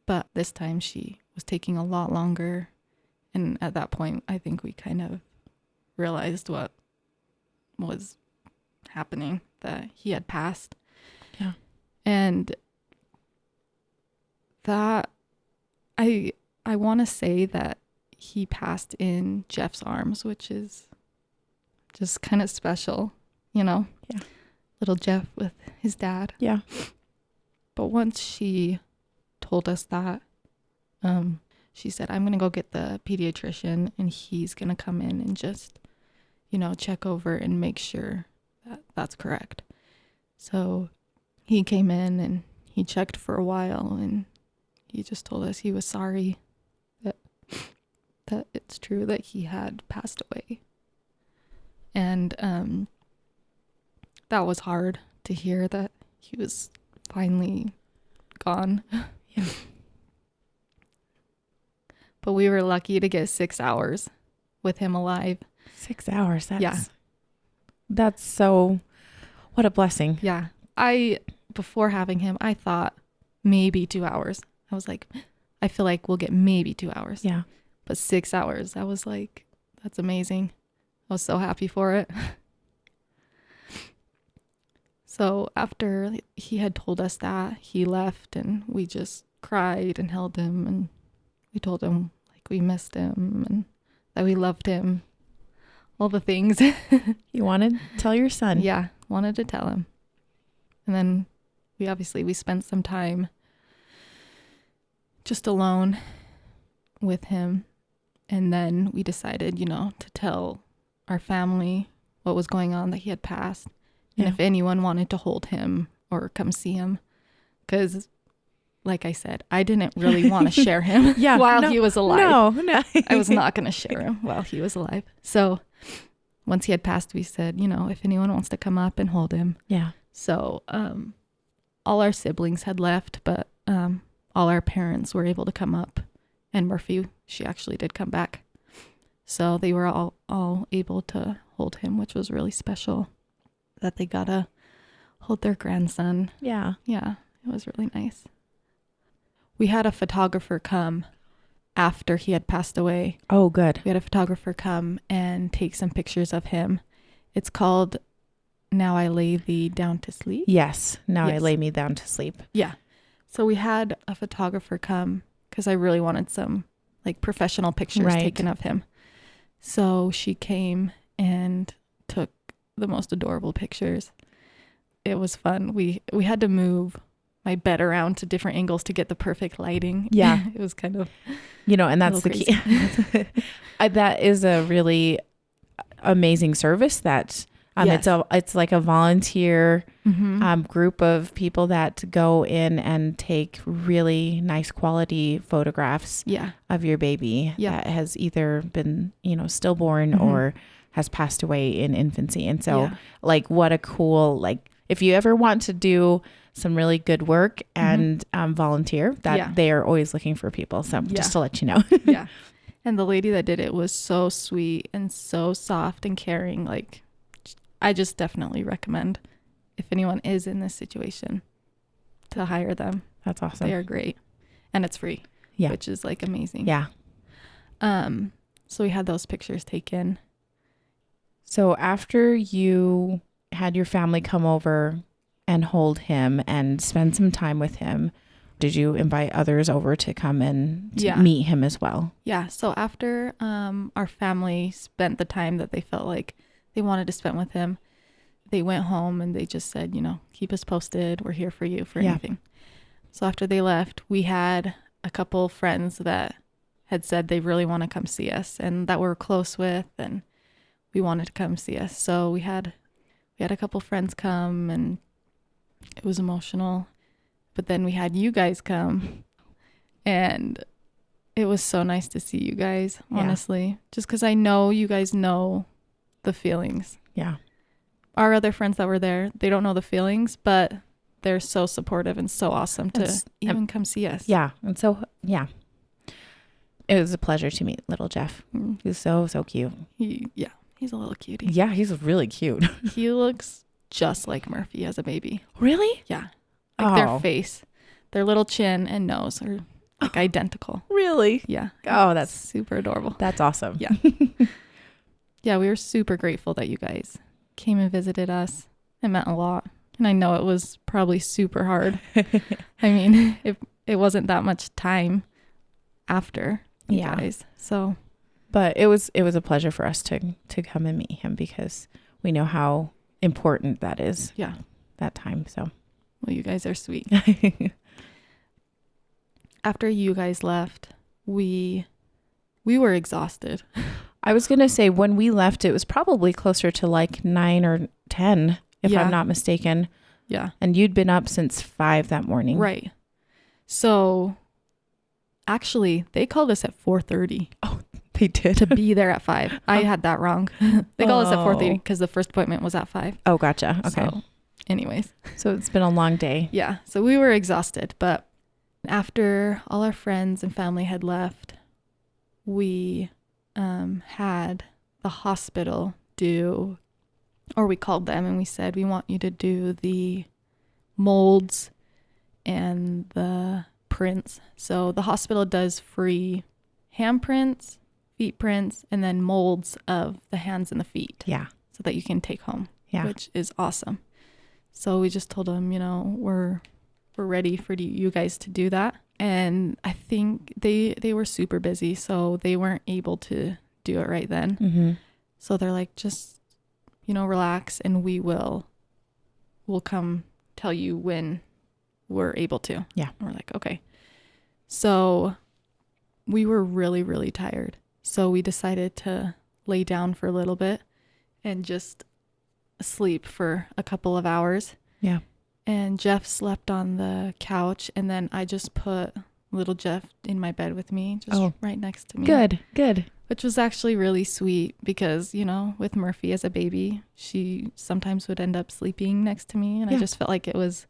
But this time she was taking a lot longer. And at that point, I think we kind of realized what was happening, that he had passed. Yeah. And that I want to say that he passed in Jeff's arms, which is just kind of special, you know? Yeah. Little Jeff with his dad. Yeah. But once she told us that, she said, I'm going to go get the pediatrician and he's going to come in and just, you know, check over and make sure that that's correct. So he came in and he checked for a while and he just told us he was sorry that it's true that he had passed away. And that was hard to hear, that he was finally gone. Yeah. But we were lucky to get 6 hours with him alive. 6 hours. Yeah. That's so, what a blessing. Yeah. Before having him, I thought maybe 2 hours. I was like, I feel like we'll get maybe 2 hours. Yeah. But 6 hours, I was like, that's amazing. I was so happy for it. So after he had told us that, he left and we just cried and held him and we told him like we missed him and that we loved him. All the things. You wanted to tell your son. Yeah, wanted to tell him. And then we spent some time just alone with him. And then we decided, you know, to tell our family what was going on, that he had passed. And if anyone wanted to hold him or come see him. Because, like I said, I didn't really want to share him while he was alive. No. I was not going to share him while he was alive. So once he had passed, we said, you know, if anyone wants to come up and hold him. Yeah. So all our siblings had left, but all our parents were able to come up. And Murphy, she actually did come back. So they were all able to hold him, which was really special, that they got to hold their grandson. Yeah. Yeah, it was really nice. We had a photographer come after he had passed away. Oh, good. We had a photographer come and take some pictures of him. It's called Now I Lay Thee Down to Sleep. Yes. Now I lay me down to sleep. Yeah. So we had a photographer come because I really wanted some like professional pictures taken of him. So she came and took the most adorable pictures. It was fun. We had to move my bed around to different angles to get the perfect lighting. Yeah. It was kind of, you know, and that's the key. That is a really amazing service that it's like a volunteer group of people that go in and take really nice quality photographs of your baby that has either been, you know, stillborn or has passed away in infancy. And so like, what a cool, like, if you ever want to do some really good work and volunteer, that they are always looking for people. So just to let you know. Yeah. And the lady that did it was so sweet and so soft and caring. Like, I just definitely recommend, if anyone is in this situation, to hire them. That's awesome. They are great. And it's free. Yeah. Which is like amazing. Yeah. So we had those pictures taken. So after you had your family come over and hold him and spend some time with him, did you invite others over to come and meet him as well? Yeah. So after our family spent the time that they felt like they wanted to spend with him, they went home and they just said, you know, keep us posted. We're here for you for anything. So after they left, we had a couple friends that had said they really want to come see us and that we're close with, and we wanted to come see us. So we had a couple friends come and it was emotional. But then we had you guys come and it was so nice to see you guys, honestly. Just because I know you guys know the feelings. Yeah. Our other friends that were there, they don't know the feelings, but they're so supportive and so awesome to even come see us. Yeah. And so, it was a pleasure to meet little Jeff. He's so cute. He's a little cutie. Yeah, he's really cute. He looks just like Murphy as a baby. Really? Yeah. Like their face, their little chin and nose are like identical. Really? Yeah. Oh, that's super adorable. That's awesome. Yeah. yeah, we were super grateful that you guys came and visited us. It meant a lot. And I know it was probably super hard. I mean, it wasn't that much time after you guys. So, but it was a pleasure for us to come and meet him because we know how important that is. Yeah. That time. So, well, you guys are sweet. After you guys left, we were exhausted. I was going to say when we left, it was probably closer to like 9 or 10, if I'm not mistaken. Yeah. And you'd been up since 5 that morning. Right. So actually, they called us at 4:30. Oh, they did? To be there at 5. I had that wrong. They called us at 4:30 because the first appointment was at 5. Oh, gotcha. Okay. So, anyways. So it's been a long day. Yeah. So we were exhausted. But after all our friends and family had left, we had the hospital do, or we called them and we said, we want you to do the molds and the prints. So the hospital does free hand prints, feet prints, and then molds of the hands and the feet. Yeah. So that you can take home. Yeah. Which is awesome. So we just told them, we're ready for you guys to do that. And I think they were super busy, so they weren't able to do it right then. Mm-hmm. So they're like, just, relax, and we'll come tell you when we're able to. Yeah. And we're like, okay. So we were really, really tired. So we decided to lay down for a little bit and just sleep for a couple of hours. Yeah. And Jeff slept on the couch, and then I just put little Jeff in my bed with me, just right next to me. Good. Which was actually really sweet because, with Murphy as a baby, she sometimes would end up sleeping next to me. And I just felt like it was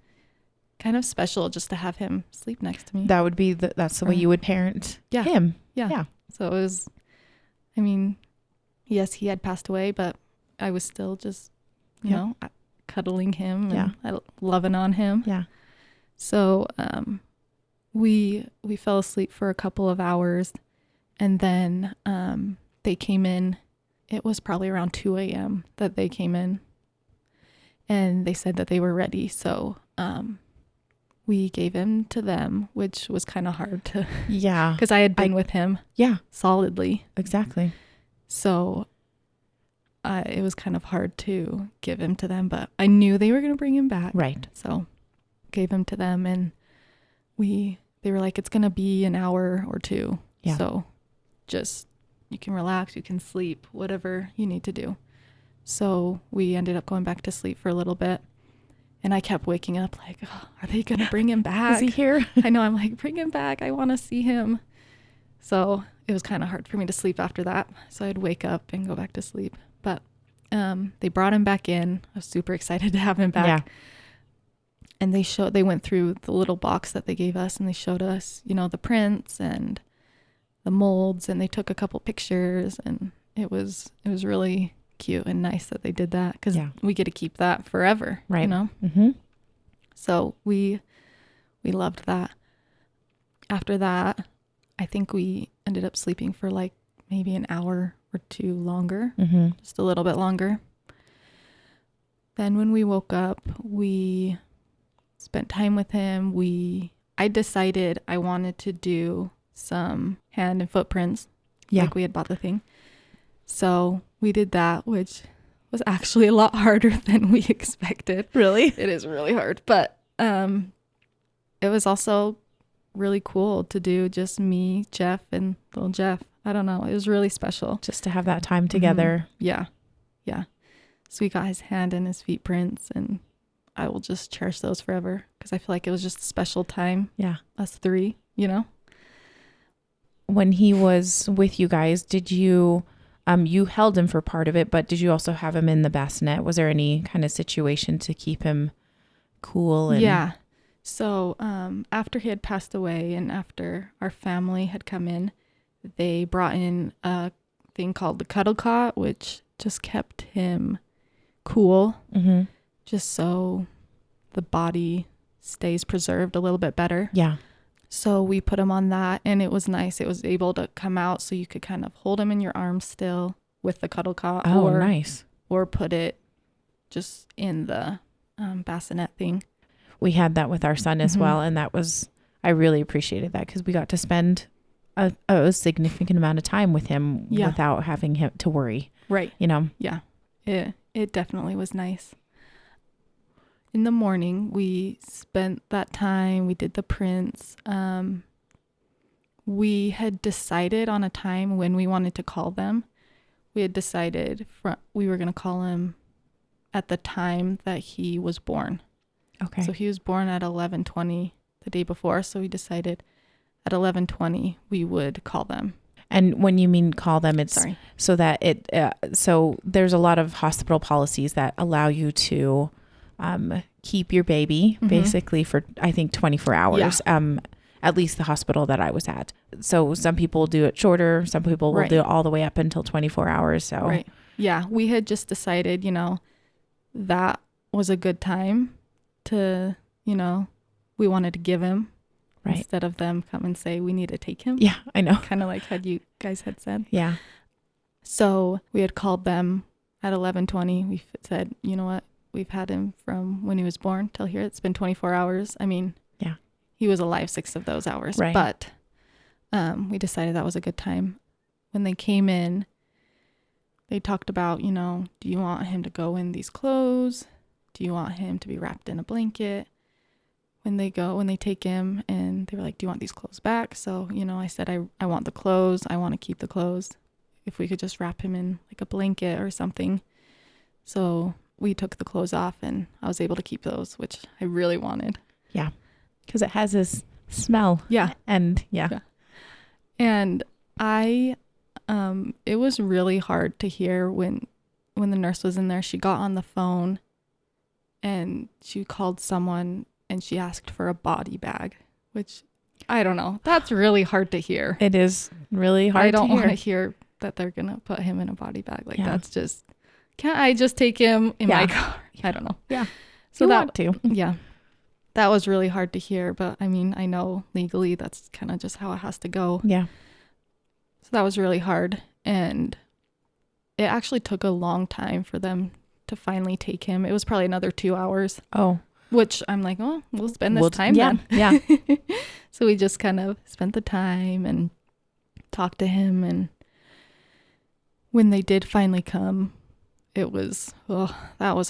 kind of special just to have him sleep next to me. That would be, that's the way you would parent him. Yeah. So it was, yes, he had passed away, but I was still just, cuddling him and loving on him. Yeah. So we fell asleep for a couple of hours, and then they came in. It was probably around 2 a.m. that they came in, and they said that they were ready. So we gave him to them, which was kind of hard to, because I had been with him solidly. Exactly. So it was kind of hard to give him to them, but I knew they were going to bring him back. Right. So gave him to them, and they were like, it's going to be an hour or two. Yeah. So just, you can relax, you can sleep, whatever you need to do. So we ended up going back to sleep for a little bit, and I kept waking up like, are they going to bring him back? Is he here? I know. I'm like, bring him back. I want to see him. So it was kind of hard for me to sleep after that. So I'd wake up and go back to sleep. But they brought him back in. I was super excited to have him back. Yeah. And they went through the little box that they gave us, and they showed us, the prints and the molds, and they took a couple pictures, and it was really cute and nice that they did that, because we get to keep that forever. Right. Mm-hmm. So we loved that. After that, I think we ended up sleeping for like maybe an hour or two longer, just a little bit longer. Then when we woke up, we spent time with him. I decided I wanted to do some hand and footprints. Yeah. Like we had bought the thing. So we did that, which was actually a lot harder than we expected. Really? It is really hard. But it was also really cool to do just me, Jeff, and little Jeff. I don't know. It was really special. Just to have that time together. Yeah. So we got his hand and his feet prints, and I will just cherish those forever, because I feel like it was just a special time. Yeah. Us three, When he was with you guys, did you, you held him for part of it, but did you also have him in the bassinet? Was there any kind of situation to keep him cool? Yeah. So after he had passed away and after our family had come in, they brought in a thing called the cuddle cot, which just kept him cool, just so the body stays preserved a little bit better. Yeah. So we put him on that, and it was nice. It was able to come out, so you could kind of hold him in your arms still, with the cuddle cot. Oh, nice. Or put it just in the bassinet thing. We had that with our son as well. And I really appreciated that because we got to spend a significant amount of time with him without having him to worry. Right. Yeah. It definitely was nice. In the morning, we spent that time. We did the prints. We had decided on a time when we wanted to call them. We had decided we were going to call him at the time that he was born. Okay. So he was born at 11:20 the day before. So we decided at 11:20 we would call them. And when you mean call them, it's so that so there's a lot of hospital policies that allow you to keep your baby basically for, I think, 24 hours. Yeah. At least the hospital that I was at. So some people do it shorter. Some people will do it all the way up until 24 hours. So right. Yeah. We had just decided, that was a good time to, we wanted to give him instead of them come and say, we need to take him. Yeah, I know. Kind of like had you guys had said. Yeah. So we had called them at 11:20. We said, you know what? We've had him from when he was born till here. It's been 24 hours. I mean, yeah, he was alive 6 of those hours, right. But we decided that was a good time. When they came in, they talked about, do you want him to go in these clothes? Do you want him to be wrapped in a blanket? When they take him, and they were like, do you want these clothes back? So, I said, I want the clothes. I want to keep the clothes. If we could just wrap him in like a blanket or something. So we took the clothes off, and I was able to keep those, which I really wanted. Yeah. Because it has this smell. Yeah. And yeah. And it was really hard to hear when the nurse was in there. She got on the phone and she called someone and she asked for a body bag, which I don't know. That's really hard to hear. It is really hard to hear. I don't want to hear that they're going to put him in a body bag. Like that's just, can't I just take him in my car? I don't know. Yeah. So you want to. Yeah. That was really hard to hear, but I mean, I know legally that's kind of just how it has to go. Yeah. So that was really hard. And it actually took a long time for them to finally take him. It was probably another 2 hours. Oh. Which I'm like, oh, we'll spend this time then. Yeah. So we just kind of spent the time and talked to him. And when they did finally come, that was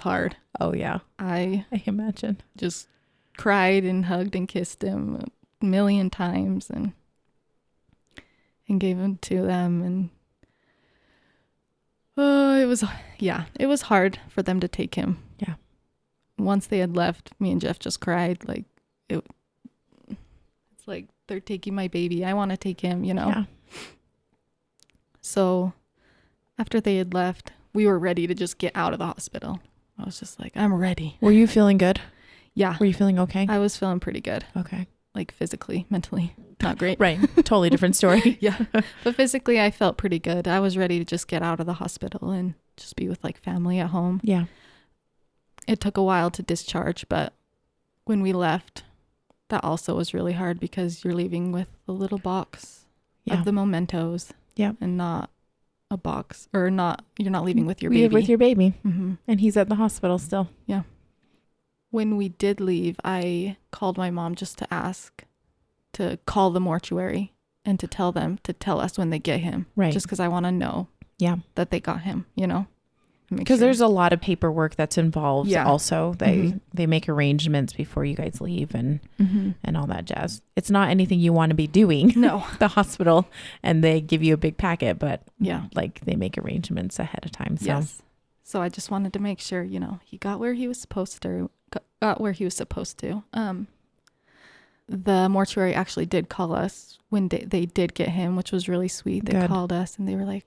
hard. Oh, yeah. I imagine. Just cried and hugged and kissed him a million times and gave him to them. And it was hard for them to take him. Yeah. Once they had left, me and Jeff just cried. Like it's like they're taking my baby. I want to take him, Yeah. So after they had left, we were ready to just get out of the hospital. I was just like, I'm ready. Were you feeling good? Yeah. Were you feeling okay? I was feeling pretty good. Okay. Like physically, mentally, not great. Right. Totally different story. Yeah. But physically, I felt pretty good. I was ready to just get out of the hospital and just be with like family at home. Yeah. It took a while to discharge, but when we left, that also was really hard because you're leaving with a little box of the mementos. Yeah. And not a box, or you're not leaving with your baby. With your baby. Mm-hmm. And he's at the hospital still. Yeah. When we did leave, I called my mom just to ask to call the mortuary and to tell them to tell us when they get him. Right. Just because I want to know that they got him, Because there's a lot of paperwork that's involved. Yeah. Also, they make arrangements before you guys leave and all that jazz. It's not anything you want to be doing. No. The hospital, and they give you a big packet, but like they make arrangements ahead of time. So. Yes. So I just wanted to make sure, he got where he was supposed to. The mortuary actually did call us when they did get him, which was really sweet. They called us and they were like,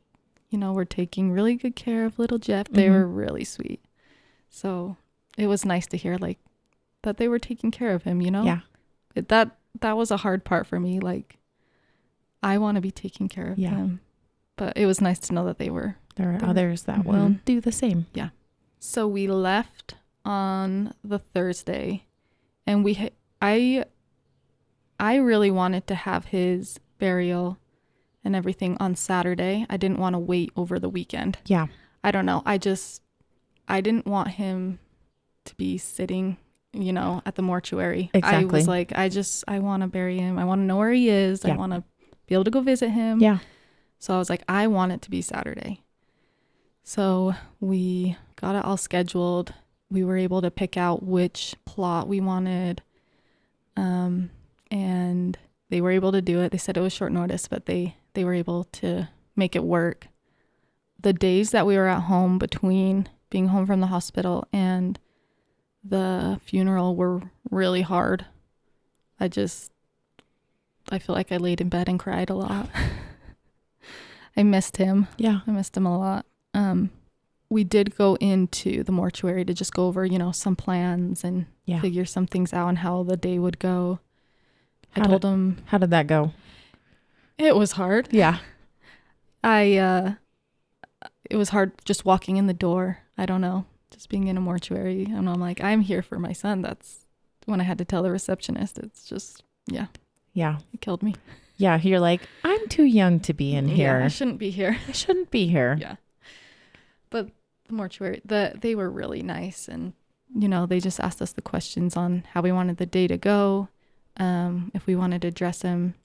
we're taking really good care of little Jeff. They were really sweet. So it was nice to hear like that they were taking care of him, Yeah. That was a hard part for me. Like, I want to be taking care of him. But it was nice to know that there are others that will do the same. Yeah. So we left on the Thursday, and I really wanted to have his burial and everything on Saturday. I didn't want to wait over the weekend. Yeah. I don't know. I didn't want him to be sitting, at the mortuary. Exactly. I was like, I want to bury him. I want to know where he is. Yeah. I want to be able to go visit him. Yeah. So I was like, I want it to be Saturday. So we got it all scheduled. We were able to pick out which plot we wanted. And they were able to do it. They said it was short notice, but they were able to make it work. The days that we were at home between being home from the hospital and the funeral were really hard. I feel like I laid in bed and cried a lot. I missed him. Yeah. I missed him a lot. We did go into the mortuary to just go over, some plans and figure some things out on how the day would go. I told him. How did that go? It was hard. Yeah. It was hard just walking in the door. I don't know. Just being in a mortuary. And I'm like, I'm here for my son. That's when I had to tell the receptionist. It's just, yeah. Yeah. It killed me. Yeah. You're like, I'm too young to be in here. Yeah, I shouldn't be here. I shouldn't be here. Yeah. But the mortuary, they were really nice. And, they just asked us the questions on how we wanted the day to go, if we wanted to dress him,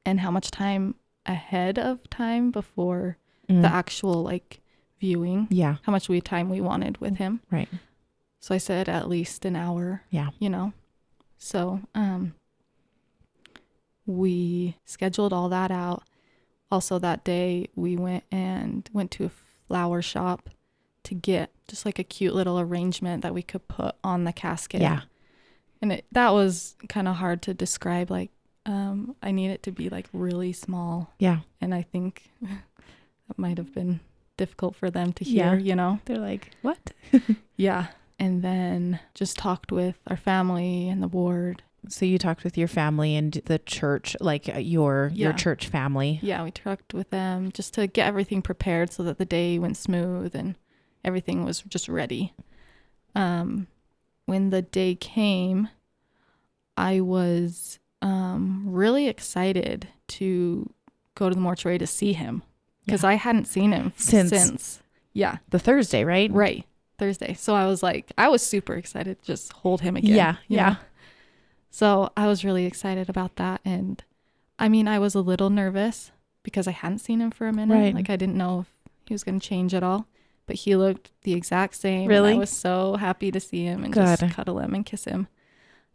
and how much time ahead of time before the actual, viewing. Yeah. How much time we wanted with him. Right. So I said at least an hour. Yeah. So, we scheduled all that out. Also that day we went to a flower shop to get just a cute little arrangement that we could put on the casket. Yeah. And that was kind of hard to describe. I need it to be really small. Yeah. And I think that might have been difficult for them to hear, They're like, what? Yeah. And then just talked with our family and the ward. So you talked with your family and the church, your church family. Yeah, we talked with them just to get everything prepared so that the day went smooth and everything was just ready. When the day came, I was really excited to go to the mortuary to see him because I hadn't seen him since the Thursday, right? Right. Thursday. So I was super excited to just hold him again. Yeah. So I was really excited about that. And I was a little nervous because I hadn't seen him for a minute. Right. I didn't know if he was going to change at all, but he looked the exact same. Really? And I was so happy to see him and just cuddle him and kiss him.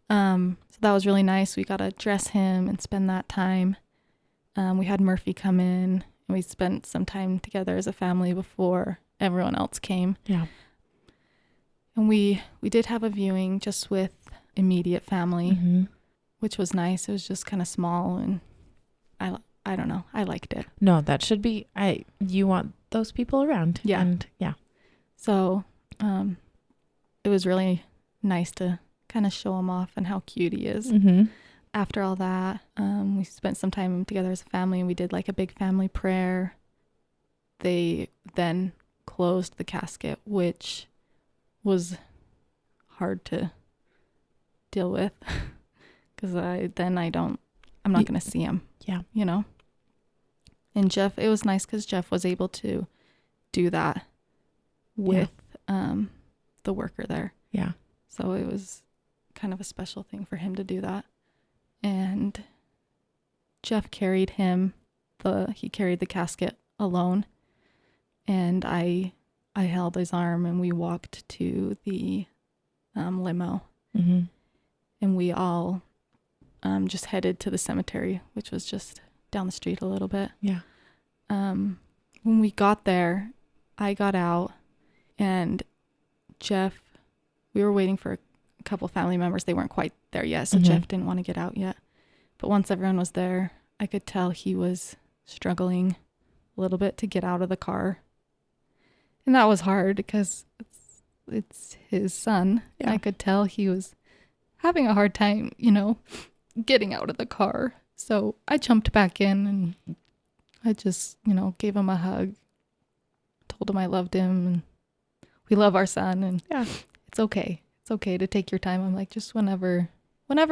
So that was really nice. We got to dress him and spend that time. We had Murphy come in and we spent some time together as a family before everyone else came. Yeah. And we did have a viewing just with immediate family, which was nice. It was just kind of small and I don't know. I liked it. No, that should be, you want those people around. Yeah. And yeah. So, it was really nice to kind of show him off and how cute he is. After all that, we spent some time together as a family and we did a big family prayer. They then closed the casket, which was hard to deal with because I'm not going to see him. Yeah. And Jeff, it was nice because Jeff was able to do that with the worker there. Yeah. So it was kind of a special thing for him to do that. And Jeff carried he carried the casket alone. And I held his arm and we walked to the limo. And we all just headed to the cemetery, which was just down the street a little bit. Yeah. When we got there, I got out and Jeff, we were waiting for a couple family members. They weren't quite there yet, so Jeff didn't want to get out yet. But once everyone was there, I could tell he was struggling a little bit to get out of the car. And that was hard because it's his son. Yeah. I could tell he was having a hard time, getting out of the car. So I jumped back in and I just, gave him a hug, told him I loved him and we love our son and it's okay. It's okay to take your time. I'm like, just whenever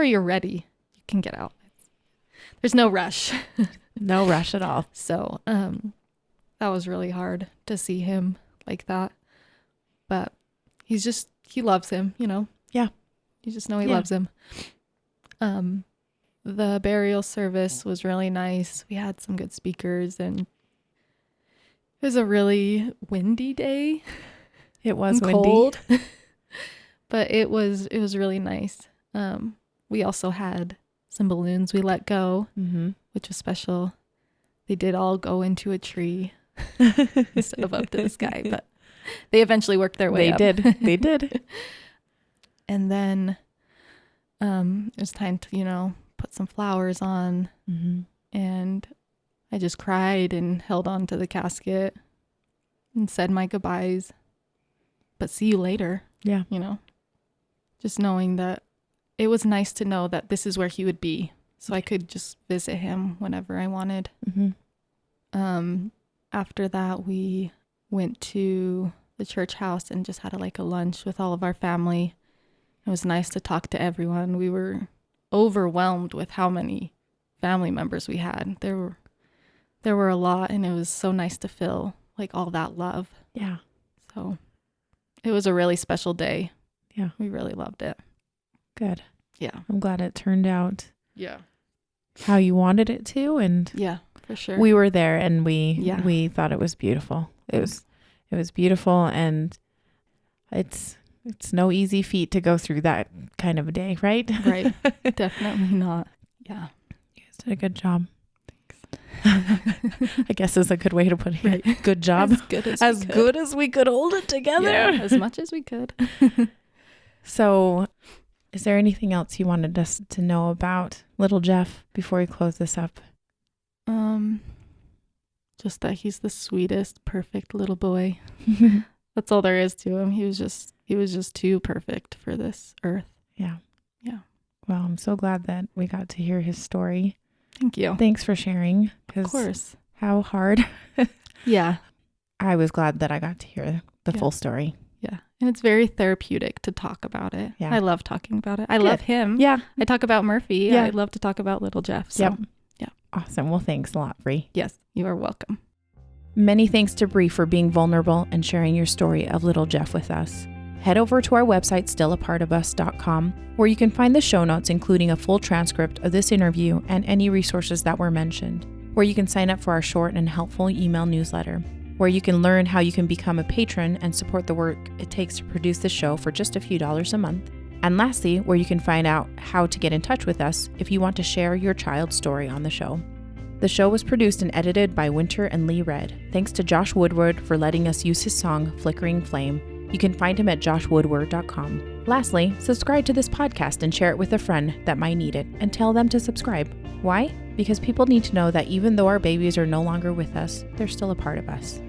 you're ready, you can get out. there's no rush. No rush at all. So that was really hard to see him like that. But he loves him, you know? Yeah. You just know he loves him. The burial service was really nice. We had some good speakers, and it was a really windy day. It was windy. Cold. But it was really nice. We also had some balloons we let go, which was special. They did all go into a tree instead of up to the sky, but they eventually worked their way up. They did. And then it was time to, put some flowers on. And I just cried and held on to the casket and said my goodbyes. But see you later. Yeah. Just knowing that it was nice to know that this is where he would be. So I could just visit him whenever I wanted. After that, we went to the church house and just had a lunch with all of our family. It was nice to talk to everyone. We were overwhelmed with how many family members we had. There were a lot, and it was so nice to feel all that love. Yeah. So it was a really special day. Yeah. We really loved it. Good. Yeah. I'm glad it turned out how you wanted it to, and yeah, for sure. We were there, and we thought it was beautiful. It was beautiful, and it's no easy feat to go through that kind of a day, right? Right. Definitely not. Yeah. You guys did a good job. Thanks. I guess is a good way to put it. Right. Good job. As good as we could hold it together. Yeah, as much as we could. So, is there anything else you wanted us to know about little Jeff before we close this up? Just that he's the sweetest, perfect little boy. That's all there is to him. He was just too perfect for this earth. Yeah. Yeah. Well, I'm so glad that we got to hear his story. Thank you. Thanks for sharing. Of course. How hard. Yeah. I was glad that I got to hear the full story. Yeah. And it's very therapeutic to talk about it. Yeah. I love talking about it. I love him. Yeah. I talk about Murphy. Yeah. I love to talk about little Jeff. So. Yep. Yeah. Awesome. Well, thanks a lot, Bre. Yes. You are welcome. Many thanks to Bre for being vulnerable and sharing your story of little Jeff with us. Head over to our website, stillapartofus.com, where you can find the show notes, including a full transcript of this interview and any resources that were mentioned, where you can sign up for our short and helpful email newsletter, where you can learn how you can become a patron and support the work it takes to produce the show for just a few dollars a month. And lastly, where you can find out how to get in touch with us if you want to share your child's story on the show. The show was produced and edited by Winter and Lee Red. Thanks to Josh Woodward for letting us use his song, Flickering Flame. You can find him at joshwoodward.com. Lastly, subscribe to this podcast and share it with a friend that might need it, and tell them to subscribe. Why? Because people need to know that even though our babies are no longer with us, they're still a part of us.